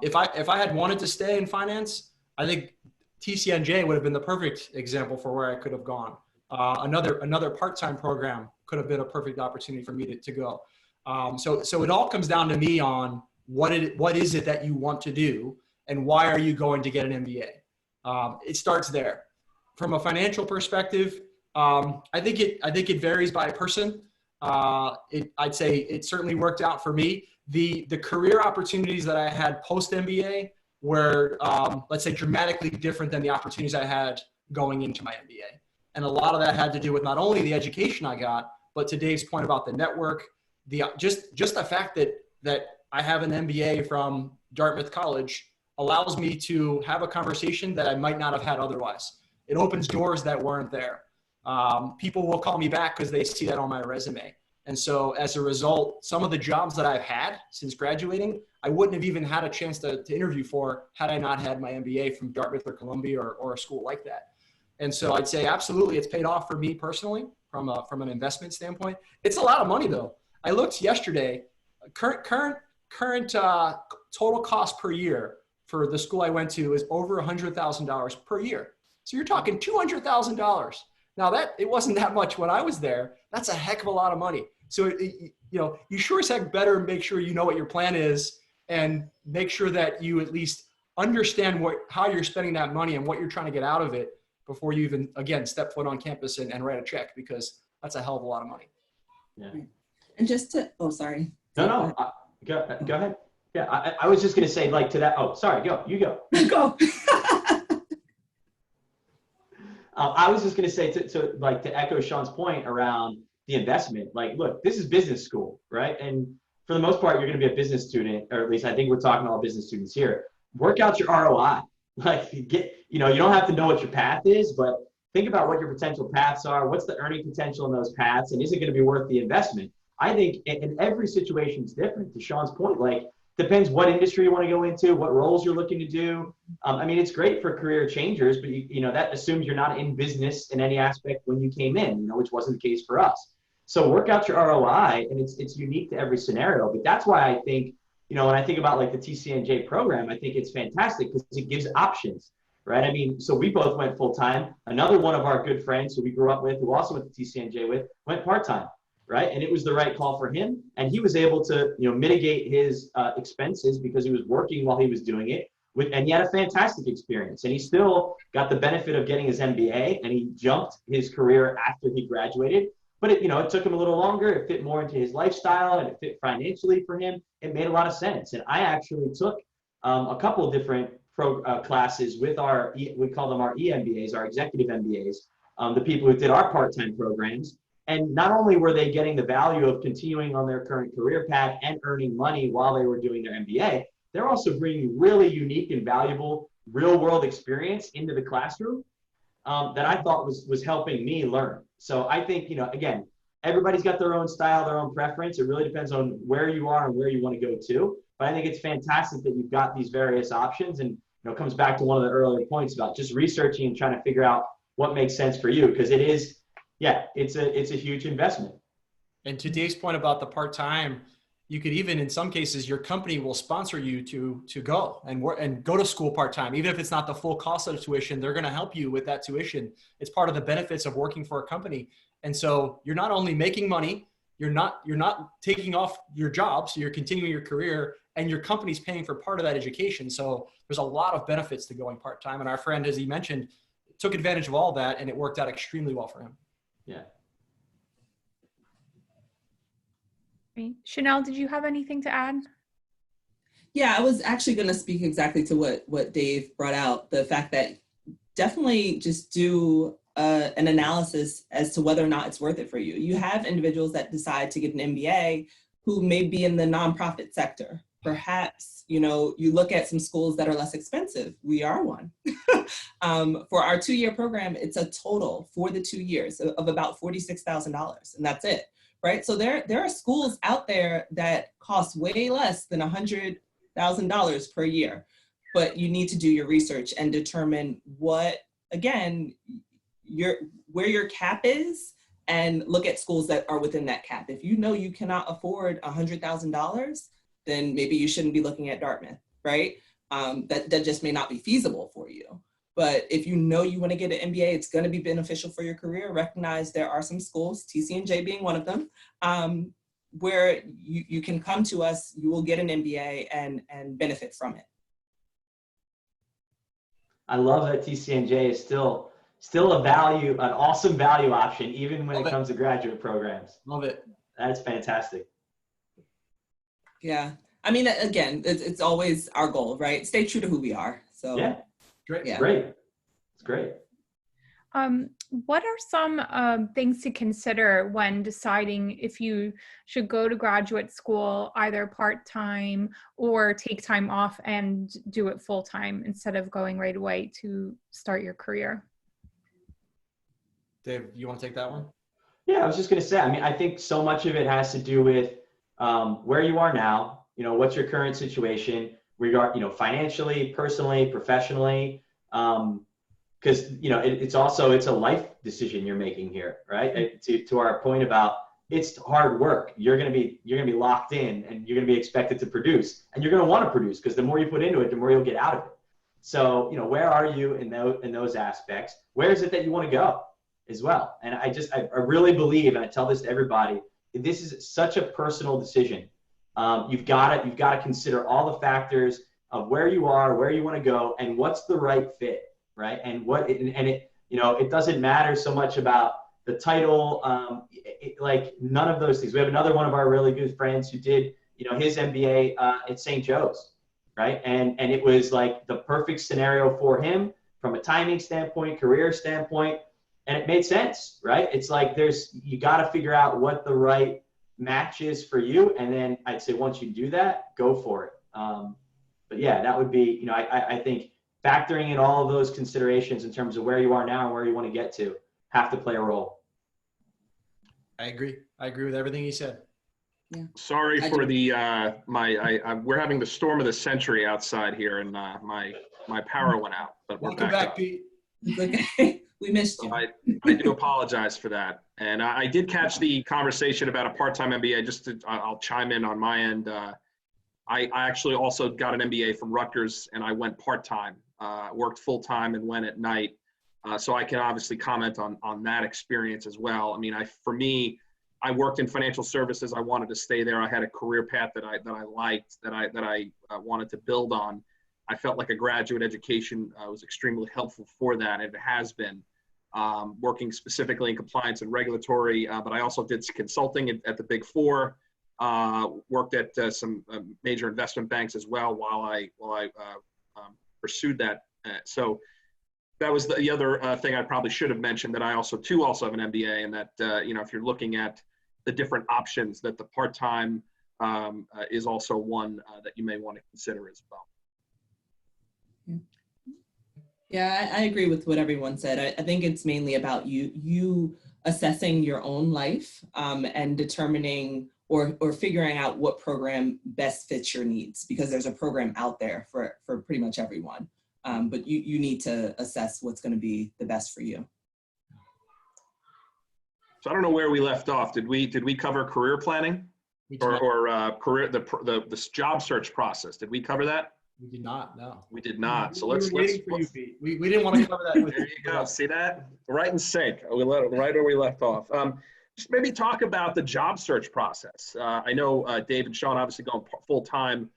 If I had wanted to stay in finance, I think TCNJ would have been the perfect example for where I could have gone. Another part-time program could have been a perfect opportunity for me to go. So it all comes down to me on what is it that you want to do, and why are you going to get an MBA? It starts there. From a financial perspective, I think it varies by person. I'd say it certainly worked out for me. The career opportunities that I had post MBA were, let's say, dramatically different than the opportunities I had going into my MBA. And a lot of that had to do with not only the education I got, but to Dave's point about the network, just the fact that I have an MBA from Dartmouth College allows me to have a conversation that I might not have had otherwise. It opens doors that weren't there. People will call me back because they see that on my resume. And so as a result, some of the jobs that I've had since graduating, I wouldn't have even had a chance to interview for had I not had my MBA from Dartmouth or Columbia or a school like that. And so I'd say absolutely it's paid off for me personally from an investment standpoint. It's a lot of money though. I looked yesterday, current total cost per year for the school I went to is over $100,000 per year. So you're talking $200,000. Now it wasn't that much when I was there. That's a heck of a lot of money. So, you sure as heck better make sure you know what your plan is, and make sure that you at least understand how you're spending that money and what you're trying to get out of it before you even, again, step foot on campus and write a check, because that's a hell of a lot of money. Yeah. And just to, sorry. No, go ahead. Yeah, I was just going to say, like, to that. Oh, sorry, you go. Go. I was just going to say to echo Shawn's point around the investment. Like, look, this is business school, right? And for the most part, you're going to be a business student, or at least I think we're talking to all business students here. Work out your ROI. Like, you don't have to know what your path is, but think about what your potential paths are. What's the earning potential in those paths, and is it going to be worth the investment? I think in every situation is different. To Shawn's point, like, depends what industry you want to go into, what roles you're looking to do. I mean, it's great for career changers, but that assumes you're not in business in any aspect when you came in, which wasn't the case for us. So work out your ROI, and it's unique to every scenario. But that's why I think, when I think about like the TCNJ program, I think it's fantastic because it gives options, right? I mean, so we both went full time. Another one of our good friends who we grew up with, who also went to TCNJ with, went part time. Right. And it was the right call for him. And he was able to, mitigate his expenses because he was working while he was doing it. And he had a fantastic experience. And he still got the benefit of getting his MBA, and he jumped his career after he graduated. But it took him a little longer. It fit more into his lifestyle, and it fit financially for him. It made a lot of sense. And I actually took a couple of different classes with we call them our EMBAs, our executive MBAs. the people who did our part-time programs. And not only were they getting the value of continuing on their current career path and earning money while they were doing their MBA, they're also bringing really unique and valuable real-world experience into the classroom that I thought was helping me learn. So I think, again, everybody's got their own style, their own preference. It really depends on where you are and where you want to go to. But I think it's fantastic that you've got these various options. And it comes back to one of the earlier points about just researching and trying to figure out what makes sense for you, because it is, it's a huge investment. And to Dave's point about the part-time, you could even, in some cases, your company will sponsor you to go and go to school part-time. Even if it's not the full cost of the tuition, they're going to help you with that tuition. It's part of the benefits of working for a company. And so you're not only making money, you're not taking off your job, so you're continuing your career, and your company's paying for part of that education. So there's a lot of benefits to going part-time. And our friend, as he mentioned, took advantage of all that, and it worked out extremely well for him. Yeah. Great. Chanelle, did you have anything to add? Yeah, I was actually going to speak exactly to what Dave brought out, the fact that definitely just do an analysis as to whether or not it's worth it for you. You have individuals that decide to get an MBA who may be in the nonprofit sector. Perhaps, you look at some schools that are less expensive. We are one. For our 2-year program, it's a total for the 2 years of about $46,000, and that's it. Right. So there are schools out there that cost way less than $100,000 per year, but you need to do your research and determine where your cap is, and look at schools that are within that cap. If you know you cannot afford $100,000, then maybe you shouldn't be looking at Dartmouth, right? That just may not be feasible for you. But if you know you want to get an MBA, it's going to be beneficial for your career. Recognize there are some schools, TCNJ being one of them, where you can come to us, you will get an MBA and benefit from it. I love that TCNJ is still an awesome value option, even when it comes to graduate programs. Love it. That's fantastic. Yeah. I mean, again, it's always our goal, right? Stay true to who we are. So yeah. Great. Yeah. It's great. What are some things to consider when deciding if you should go to graduate school, either part-time or take time off and do it full-time instead of going right away to start your career? Dave, you want to take that one? Yeah, I was just going to say, I think so much of it has to do with where you are now, what's your current situation, financially, personally, professionally, because it's a life decision you're making here, right? To our point about it's hard work. You're gonna be locked in, and you're gonna be expected to produce, and you're gonna want to produce, because the more you put into it, the more you'll get out of it. So where are you in those aspects? Where is it that you want to go as well? And I really believe, and I tell this to everybody, this is such a personal decision. You've got to consider all the factors of where you are, where you want to go, and what's the right fit, right? And it doesn't matter so much about the title, none of those things. We have another one of our really good friends who did, his MBA at St. Joe's, right? And it was like the perfect scenario for him from a timing standpoint, career standpoint, and it made sense, right? It's like you got to figure out what the right match is for you, and then I'd say once you do that, go for it. But yeah, that would be, I think factoring in all of those considerations in terms of where you are now and where you want to get to have to play a role. I agree with everything he said. Yeah. Sorry for the we're having the storm of the century outside here, and my power went out, but we're Welcome back, Pete. Okay. We missed you. I do apologize for that. And I did catch the conversation about a part-time MBA. I'll chime in on my end. I actually also got an MBA from Rutgers, and I went part-time, worked full-time and went at night. So I can obviously comment on that experience as well. I mean, for me, I worked in financial services. I wanted to stay there. I had a career path that I liked, that I wanted to build on. I felt like a graduate education was extremely helpful for that, and it has been. Working specifically in compliance and regulatory, but I also did consulting at the Big Four, worked at some major investment banks as well while I pursued that. So that was the other thing I probably should have mentioned, that I also have an MBA, and that, if you're looking at the different options, that the part-time is also one that you may want to consider as well. Yeah, I agree with what everyone said. I think it's mainly about you assessing your own life and determining or figuring out what program best fits your needs, because there's a program out there for pretty much everyone. But you need to assess what's going to be the best for you. So I don't know where we left off. Did we cover career planning or career the job search process? Did we cover that? We did not. No, we did not. So we didn't want to cover that. With there you go. See that? Right in sync. We let it right where we left off. Just maybe talk about the job search process. I know Dave and Shawn obviously going full time.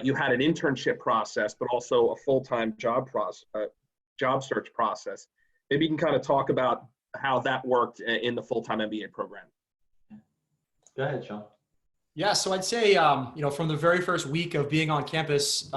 You had an internship process, but also a full-time job search process. Maybe you can kind of talk about how that worked in the full-time MBA program. Go ahead, Shawn. Yeah, so I'd say, from the very first week of being on campus,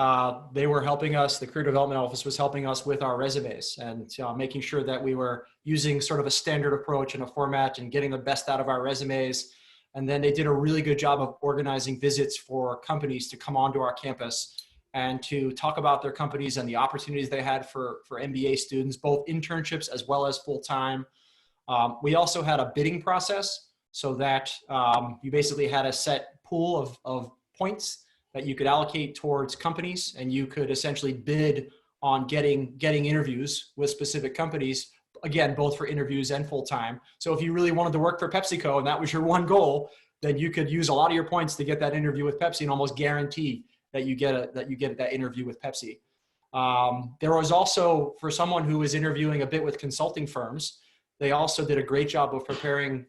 they were helping us, the Career Development Office was helping us with our resumes and making sure that we were using sort of a standard approach and a format and getting the best out of our resumes. And then they did a really good job of organizing visits for companies to come onto our campus and to talk about their companies and the opportunities they had for MBA students, both internships as well as full-time. We also had a bidding process, so that you basically had a set pool of points that you could allocate towards companies, and you could essentially bid on getting interviews with specific companies, again, both for interviews and full-time. So if you really wanted to work for PepsiCo and that was your one goal, then you could use a lot of your points to get that interview with Pepsi and almost guarantee that you get that interview with Pepsi. There was also, for someone who was interviewing a bit with consulting firms, they also did a great job of preparing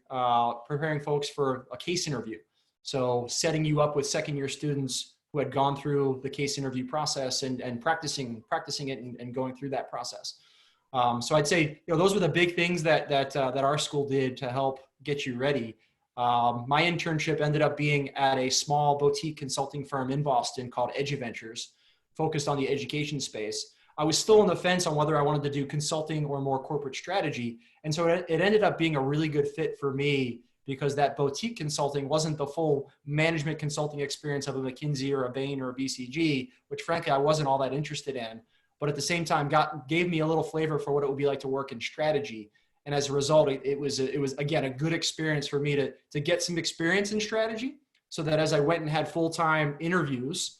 folks for a case interview. So setting you up with second-year students who had gone through the case interview process and practicing it and going through that process. So I'd say those were the big things that our school did to help get you ready. My internship ended up being at a small boutique consulting firm in Boston called EduVentures, focused on the education space. I was still on the fence on whether I wanted to do consulting or more corporate strategy. And so it ended up being a really good fit for me, because that boutique consulting wasn't the full management consulting experience of a McKinsey or a Bain or a BCG, which frankly, I wasn't all that interested in. But at the same time, gave me a little flavor for what it would be like to work in strategy. And as a result, it was again, a good experience for me to get some experience in strategy, so that as I went and had full-time interviews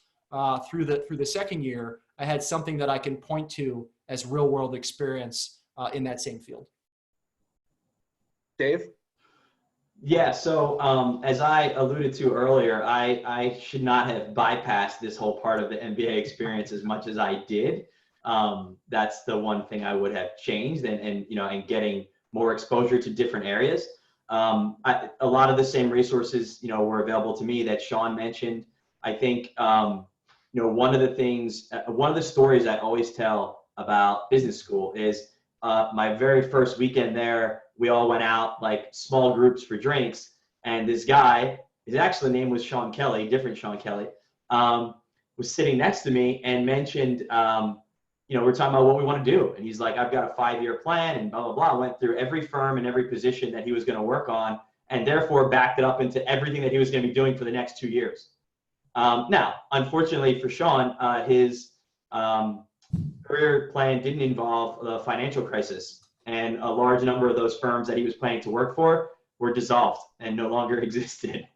through the second year, I had something that I can point to as real world experience in that same field. Dave? Yeah, so as I alluded to earlier, I should not have bypassed this whole part of the MBA experience as much as I did. That's the one thing I would have changed, and getting more exposure to different areas. A lot of the same resources, were available to me that Shawn mentioned. I think, one of the stories I always tell about business school is my very first weekend there, we all went out like small groups for drinks, and this guy, his actual name was Shawn Kelly, different Shawn Kelly, was sitting next to me and mentioned, we're talking about what we want to do. And he's like, I've got a 5-year plan and blah, blah, blah. Went through every firm and every position that he was going to work on, and therefore backed it up into everything that he was going to be doing for the next 2 years. Now, unfortunately for Shawn, his career plan didn't involve the financial crisis, and a large number of those firms that he was planning to work for were dissolved and no longer existed.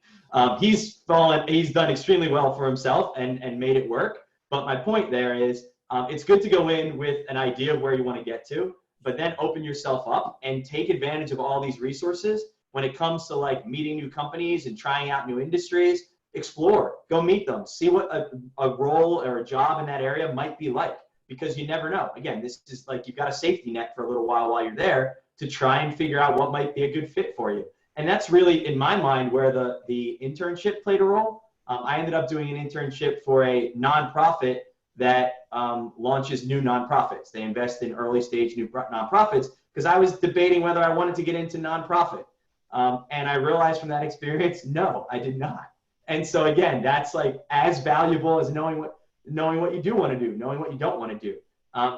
He's done extremely well for himself and made it work. But my point there is, it's good to go in with an idea of where you want to get to, but then open yourself up and take advantage of all these resources when it comes to like meeting new companies and trying out new industries. Explore, go meet them, see what a role or a job in that area might be like, because you never know. Again, this is like, you've got a safety net for a little while you're there to try and figure out what might be a good fit for you. And that's really, in my mind, where the internship played a role. I ended up doing an internship for a nonprofit that launches new nonprofits. They invest in early stage new nonprofits, because I was debating whether I wanted to get into nonprofit. And I realized from that experience, no, I did not. And so again, that's like as valuable as knowing what you do want to do, knowing what you don't want to do.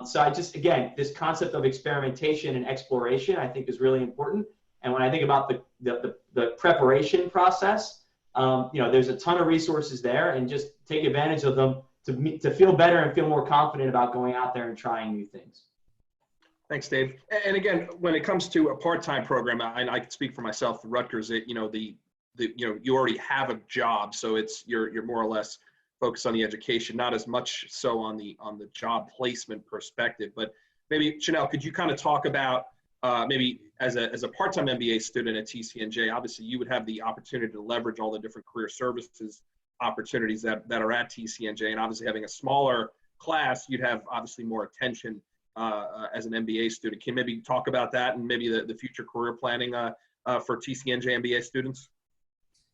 So I just, again, this concept of experimentation and exploration, I think is really important. And when I think about the preparation process, there's a ton of resources there, and just take advantage of them to feel better and feel more confident about going out there and trying new things. Thanks, Dave. And again, when it comes to a part-time program, I can speak for myself. Rutgers, you already have a job, so you're more or less focused on the education, not as much so on the job placement perspective. But maybe Chanelle, could you kind of talk about maybe as a part-time MBA student at TCNJ, obviously you would have the opportunity to leverage all the different career services opportunities that are at TCNJ, and obviously having a smaller class, you'd have obviously more attention as an MBA student. Can you maybe talk about that and maybe the future career planning for TCNJ MBA students?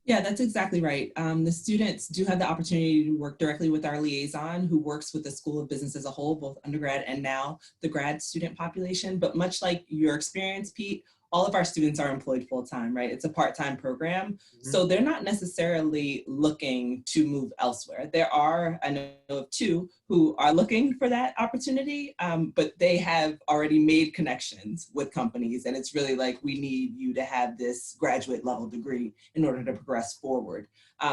Yeah, that's exactly right. The students do have the opportunity to work directly with our liaison, who works with the School of Business as a whole, both undergrad and now the grad student population. But much like your experience, Pete, all of our students are employed full-time, right? It's a part-time program. Mm-hmm. So they're not necessarily looking to move elsewhere. There are, I know of two who are looking for that opportunity, but they have already made connections with companies. And it's really like, we need you to have this graduate level degree in order to progress forward.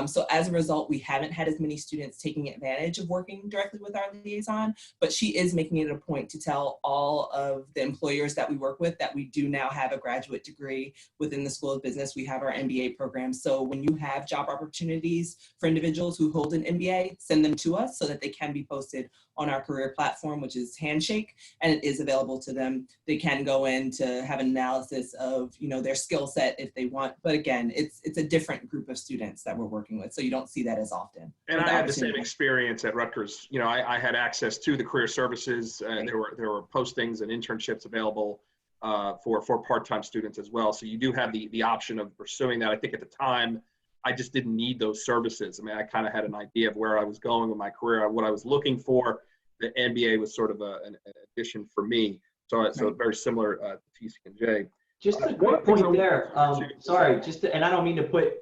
So as a result, we haven't had as many students taking advantage of working directly with our liaison, but she is making it a point to tell all of the employers that we work with that we do now have a graduate degree within the School of Business. We have our MBA program. So when you have job opportunities for individuals who hold an MBA, send them to us so that they can be posted on our career platform, which is Handshake, and it is available to them. They can go in to have an analysis of, their skill set if they want. But again, it's a different group of students that we're working with, so you don't see that as often. And I had the same experience at Rutgers. I had access to the career services. There were postings and internships available for part-time students as well. So you do have the option of pursuing that. I think at the time, I just didn't need those services. I mean, I kind of had an idea of where I was going with my career, what I was looking for. The MBA was sort of an addition for me. So very similar to TCNJ. Just a quick point there. Sorry, and I don't mean to put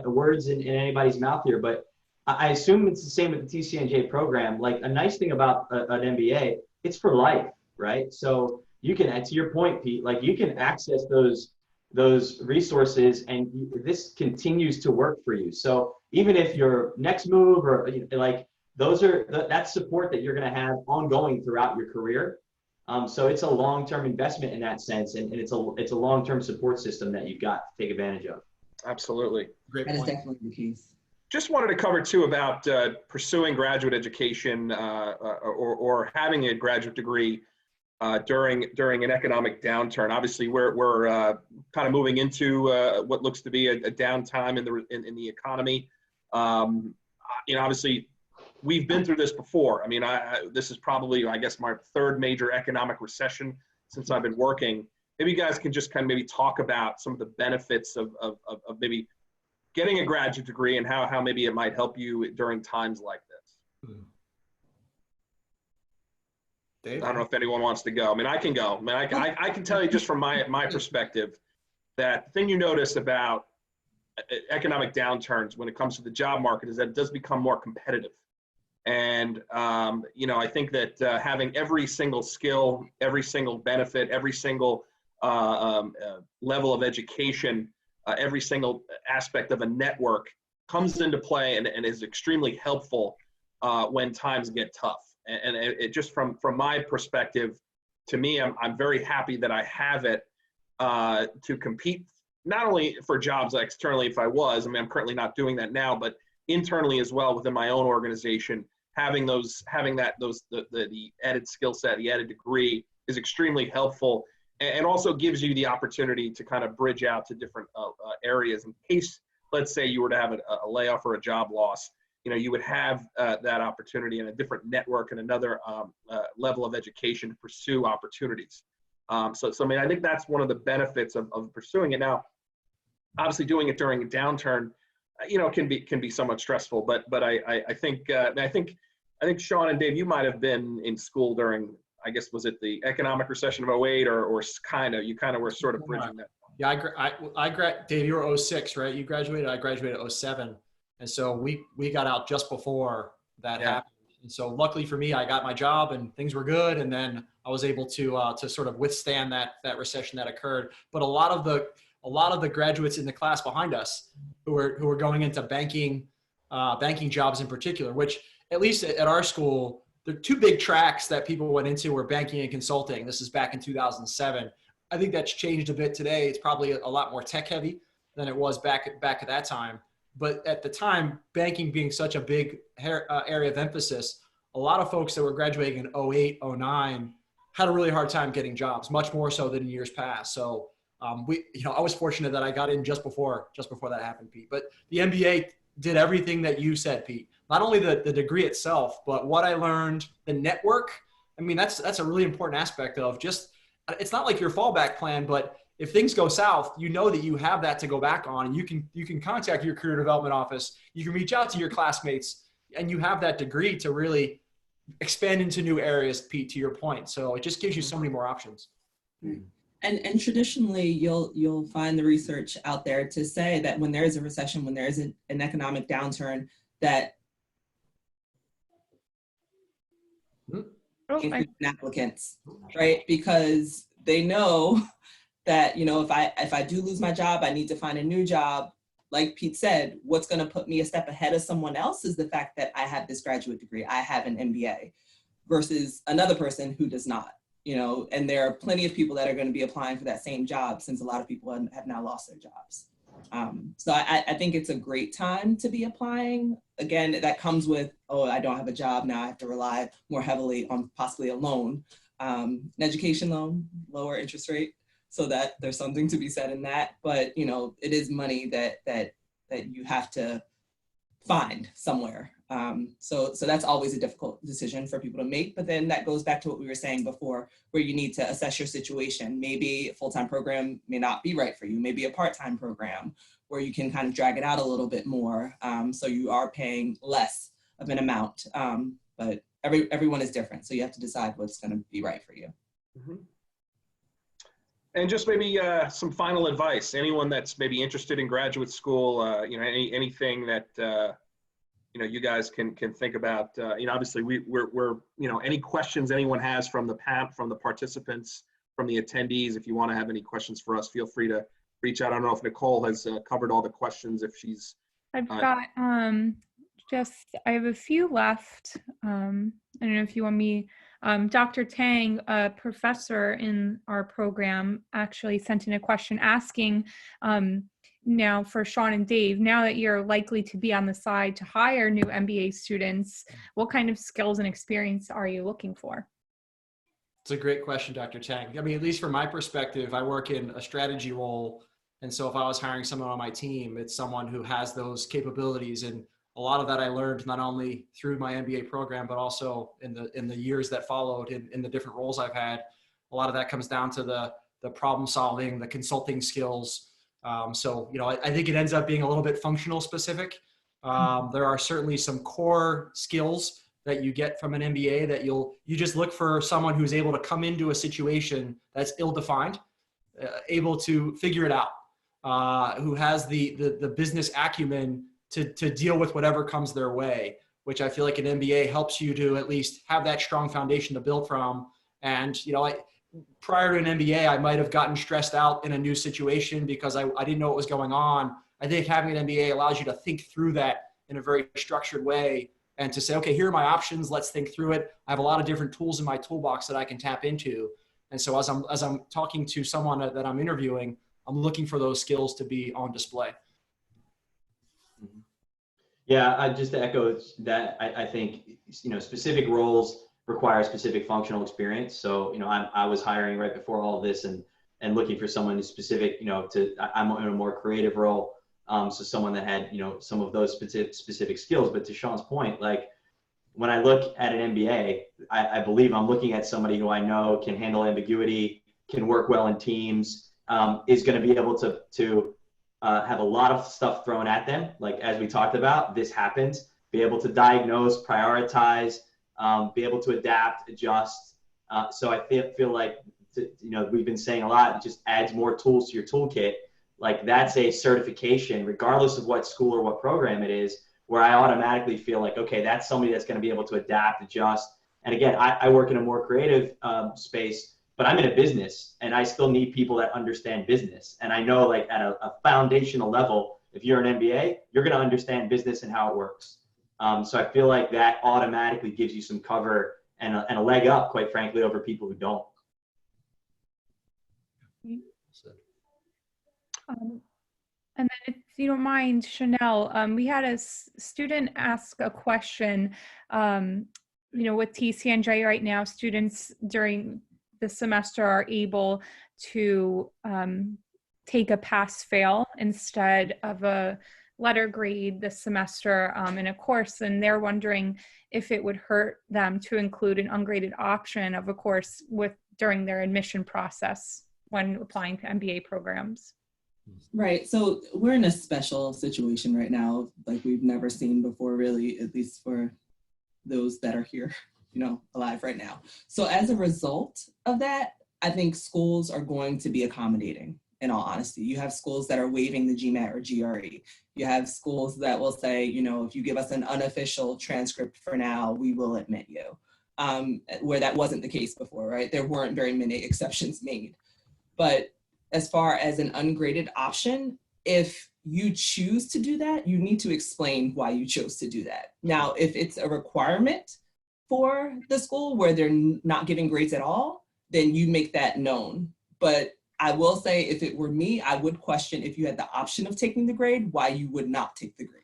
words in anybody's mouth here, but I assume it's the same with the TCNJ program. Like, a nice thing about an MBA, it's for life, right? So you can, to your point, Pete, like, you can access those resources, and this continues to work for you. So even if your next move or like, that's support that you're going to have ongoing throughout your career. So it's a long-term investment in that sense, and it's a long-term support system that you've got to take advantage of. Absolutely. Great point. That is definitely the case. Just wanted to cover too about pursuing graduate education or having a graduate degree during an economic downturn. Obviously, we're kind of moving into what looks to be a downtime in the economy. Obviously, we've been through this before. I mean, this is probably, I guess, my third major economic recession since I've been working. Maybe you guys can just kind of maybe talk about some of the benefits of maybe getting a graduate degree and how maybe it might help you during times like this. Dave? I don't know if anyone wants to go. I mean, I can go. I mean, I can tell you just from my perspective that the thing you notice about economic downturns when it comes to the job market is that it does become more competitive. And, I think that having every single skill, every single benefit, every single level of education, every single aspect of a network comes into play and is extremely helpful when times get tough. And it just from my perspective, to me, I'm very happy that I have it to compete, not only for jobs externally if I was, I mean, I'm currently not doing that now, but internally as well within my own organization, having the added skill set, the added degree is extremely helpful, and also gives you the opportunity to kind of bridge out to different areas in case, let's say, you were to have a layoff or a job loss. You would have that opportunity in a different network and another level of education to pursue opportunities. So I mean, I think that's one of the benefits of pursuing it. Now, obviously, doing it during a downturn, can be somewhat stressful. But I think Shawn and Dave, you might have been in school during, I guess, was it the economic recession of 08 or you kind of were sort of bridging that. Yeah, Dave, you were 06, right? You graduated. I graduated 07. And so we got out just before that happened. And so luckily for me, I got my job and things were good. And then I was able to sort of withstand that recession that occurred. But a lot of the graduates in the class behind us who were going into banking jobs in particular, which at least at our school, the two big tracks that people went into were banking and consulting. This is back in 2007. I think that's changed a bit today. It's probably a lot more tech heavy than it was back at that time. But at the time, banking being such a big area of emphasis, a lot of folks that were graduating in 08, 09 had a really hard time getting jobs, much more so than in years past. So I was fortunate that I got in just before that happened, Pete. But the MBA did everything that you said, Pete. Not only the degree itself, but what I learned, the network. I mean, that's a really important aspect of just, it's not like your fallback plan, but if things go south, you know that you have that to go back on, and you can contact your career development office. You can reach out to your classmates, and you have that degree to really expand into new areas, Pete, to your point. So it just gives you so many more options. And traditionally, you'll find the research out there to say that when there is a recession, when there is an economic downturn, that applicants, right? Because they know that, if I do lose my job, I need to find a new job. Like Pete said, what's going to put me a step ahead of someone else is the fact that I have this graduate degree, I have an MBA, versus another person who does not. And there are plenty of people that are going to be applying for that same job, since a lot of people have now lost their jobs. So I think it's a great time to be applying. Again, that comes with, oh, I don't have a job now, I have to rely more heavily on possibly a loan, an education loan, lower interest rate, so that there's something to be said in that. But it is money that you have to find somewhere. So that's always a difficult decision for people to make. But then that goes back to what we were saying before, where you need to assess your situation. Maybe a full-time program may not be right for you. Maybe a part-time program where you can kind of drag it out a little bit more. So you are paying less of an amount. But everyone is different. So you have to decide what's going to be right for you. Mm-hmm. And just maybe some final advice. Anyone that's maybe interested in graduate school, anything that you guys can think about. Obviously we're any questions anyone has from the participants, from the attendees. If you want to have any questions for us, feel free to reach out. I don't know if Nicole has covered all the questions. If she's, I've got I have a few left. I don't know if you want me. Dr. Tang, a professor in our program, actually sent in a question asking, now for Shawn and Dave, now that you're likely to be on the side to hire new MBA students, what kind of skills and experience are you looking for? It's a great question, Dr. Tang. I mean, at least from my perspective, I work in a strategy role. And so if I was hiring someone on my team, it's someone who has those capabilities. And a lot of that I learned not only through my MBA program, but also in the years that followed in the different roles I've had. A lot of that comes down to the problem solving, the consulting skills. I think it ends up being a little bit functional specific. There are certainly some core skills that you get from an MBA that you just look for someone who's able to come into a situation that's ill-defined, able to figure it out, who has the business acumen to deal with whatever comes their way, which I feel like an MBA helps you to at least have that strong foundation to build from. And, prior to an MBA, I might have gotten stressed out in a new situation because I didn't know what was going on. I think having an MBA allows you to think through that in a very structured way and to say, okay, here are my options. Let's think through it. I have a lot of different tools in my toolbox that I can tap into. And so as I'm talking to someone that I'm interviewing, I'm looking for those skills to be on display. Yeah, just to echo that, I think, specific roles require specific functional experience. So, I was hiring right before all of this and looking for someone who's specific, I'm in a more creative role. So someone that had, some of those specific skills. But to Shawn's point, like when I look at an MBA, I believe I'm looking at somebody who I know can handle ambiguity, can work well in teams, is going to be able to have a lot of stuff thrown at them. Like, as we talked about, this happens, be able to diagnose, prioritize, be able to adapt, adjust. So I feel like, we've been saying a lot, it just adds more tools to your toolkit. Like, that's a certification, regardless of what school or what program it is, where I automatically feel like, okay, that's somebody that's going to be able to adapt, adjust. And again, I work in a more creative space, but I'm in a business and I still need people that understand business. And I know like at a foundational level, if you're an MBA, you're going to understand business and how it works. So I feel like that automatically gives you some cover and a leg up, quite frankly, over people who don't. And then if you don't mind, Chanelle, we had a student ask a question, with TCNJ right now, students during the semester are able to take a pass-fail instead of a letter grade this semester in a course, and they're wondering if it would hurt them to include an ungraded option of a course during their admission process when applying to MBA programs. Right. So we're in a special situation right now, like we've never seen before, really, at least for those that are here, alive right now. So as a result of that, I think schools are going to be accommodating, in all honesty. You have schools that are waiving the GMAT or GRE. You have schools that will say, if you give us an unofficial transcript for now, we will admit you, where that wasn't the case before, right? There weren't very many exceptions made. But as far as an ungraded option, if you choose to do that, you need to explain why you chose to do that. Now, if it's a requirement for the school where they're not giving grades at all, then you make that known. But I will say, if it were me, I would question if you had the option of taking the grade, why you would not take the grade.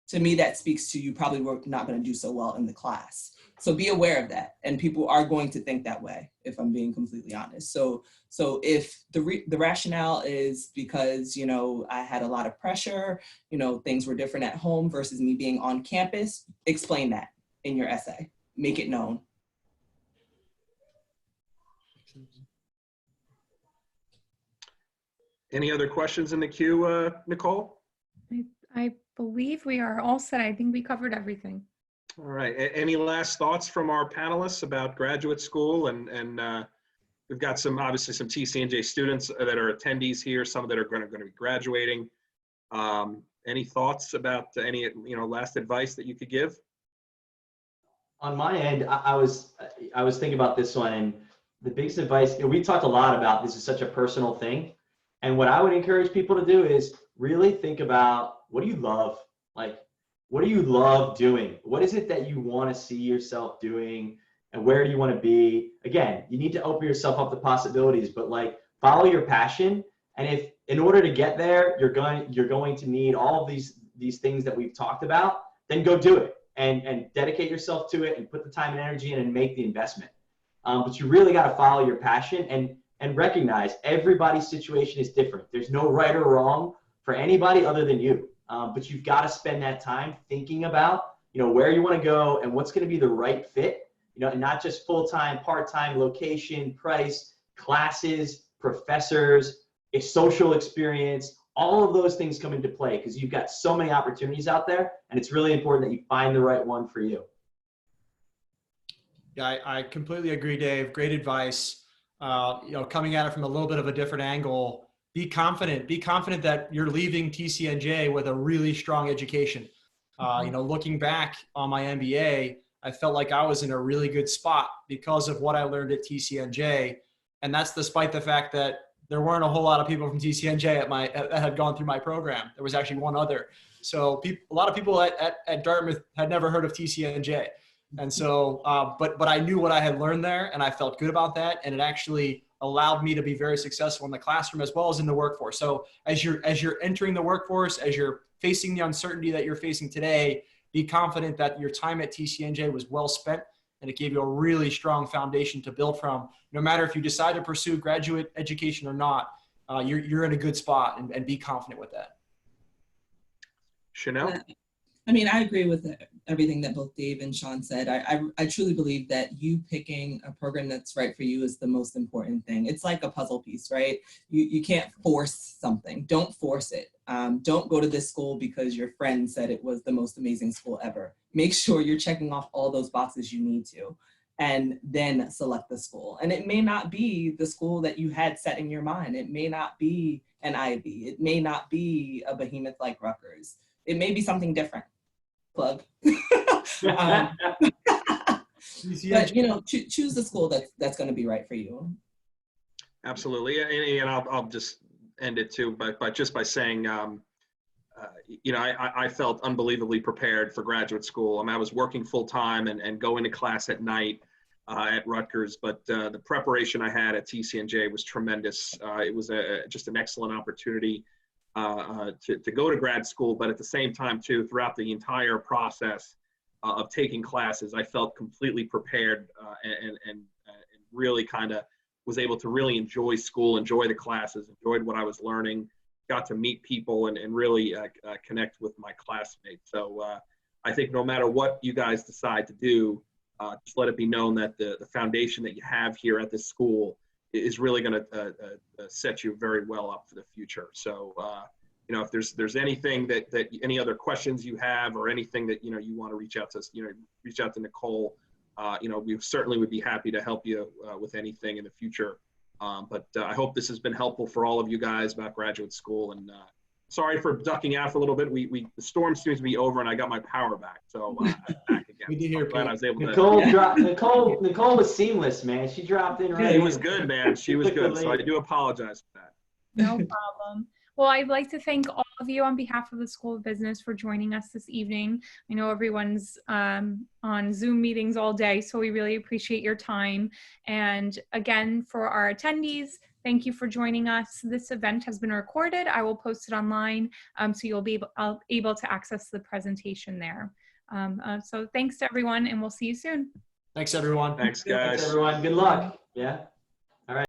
To me, that speaks to you probably were not going to do so well in the class. So be aware of that. And people are going to think that way, if I'm being completely honest. So if the rationale is because, I had a lot of pressure, things were different at home versus me being on campus, explain that in your essay. Make it known. Any other questions in the queue, Nicole? I believe we are all set. I think we covered everything. All right. Any last thoughts from our panelists about graduate school? And we've got obviously some TCNJ students that are attendees here, some that are going to be graduating. Any thoughts about any last advice that you could give? On my end, I was thinking about this one, and the biggest advice, we talked a lot about this is such a personal thing. And what I would encourage people to do is really think about, what do you love? Like, what do you love doing? What is it that you want to see yourself doing? And where do you want to be? Again, you need to open yourself up to possibilities, but like follow your passion. And if in order to get there, you're going to need all of these things that we've talked about, then go do it and dedicate yourself to it and put the time and energy in and make the investment. But you really got to follow your passion and recognize everybody's situation is different. There's no right or wrong for anybody other than you. But you've got to spend that time thinking about, where you want to go and what's going to be the right fit, and not just full-time, part-time, location, price, classes, professors, a social experience. All of those things come into play because you've got so many opportunities out there, and it's really important that you find the right one for you. Yeah, I completely agree, Dave. Great advice. Coming at it from a little bit of a different angle, be confident that you're leaving TCNJ with a really strong education. Looking back on my MBA, I felt like I was in a really good spot because of what I learned at TCNJ. And that's despite the fact that there weren't a whole lot of people from TCNJ that had gone through my program. There was actually one other. So a lot of people at Dartmouth had never heard of TCNJ. And so, but I knew what I had learned there, and I felt good about that. And it actually allowed me to be very successful in the classroom as well as in the workforce. So as you're entering the workforce, as you're facing the uncertainty that you're facing today, be confident that your time at TCNJ was well spent, and it gave you a really strong foundation to build from. No matter if you decide to pursue graduate education or not, you're in a good spot, and be confident with that. Chanelle? I agree with everything that both Dave and Shawn said. I truly believe that you picking a program that's right for you is the most important thing. It's like a puzzle piece, right? You can't force something. Don't force it. Don't go to this school because your friend said it was the most amazing school ever. Make sure you're checking off all those boxes you need to, and then select the school. And it may not be the school that you had set in your mind. It may not be an Ivy. It may not be a behemoth like Rutgers. It may be something different. plug. But, you know, choose the school that's going to be right for you. Absolutely. And I'll just end it too, but just by saying, you know, I felt unbelievably prepared for graduate school. I was working full time and going to class at night at Rutgers, but the preparation I had at TCNJ was tremendous. It was just an excellent opportunity to go to grad school, but at the same time too, throughout the entire process of taking classes, I felt completely prepared and really kind of was able to really enjoy school, enjoy the classes, enjoyed what I was learning, got to meet people and really connect with my classmates. So I think no matter what you guys decide to do, just let it be known that the foundation that you have here at this school is really going to set you very well up for the future. So, you know, if there's anything that any other questions you have or anything that, you know, you want to reach out to us, you know, reach out to Nicole. You know, we certainly would be happy to help you with anything in the future. But I hope this has been helpful for all of you guys about graduate school. And sorry for ducking out for a little bit. The storm seems to be over and I got my power back. So I'm back again. Good to hear, glad I was able Nicole was seamless, man. She dropped in right. She was good, man. She was good. So I do apologize for that. No problem. Well, I'd like to thank all of you on behalf of the School of Business for joining us this evening. I know everyone's on Zoom meetings all day, so we really appreciate your time. And again, for our attendees, thank you for joining us. This event has been recorded. I will post it online, so you'll be able to access the presentation there. So thanks to everyone, and we'll see you soon. Thanks, everyone. Thanks, guys. Thanks, everyone. Good luck. Yeah.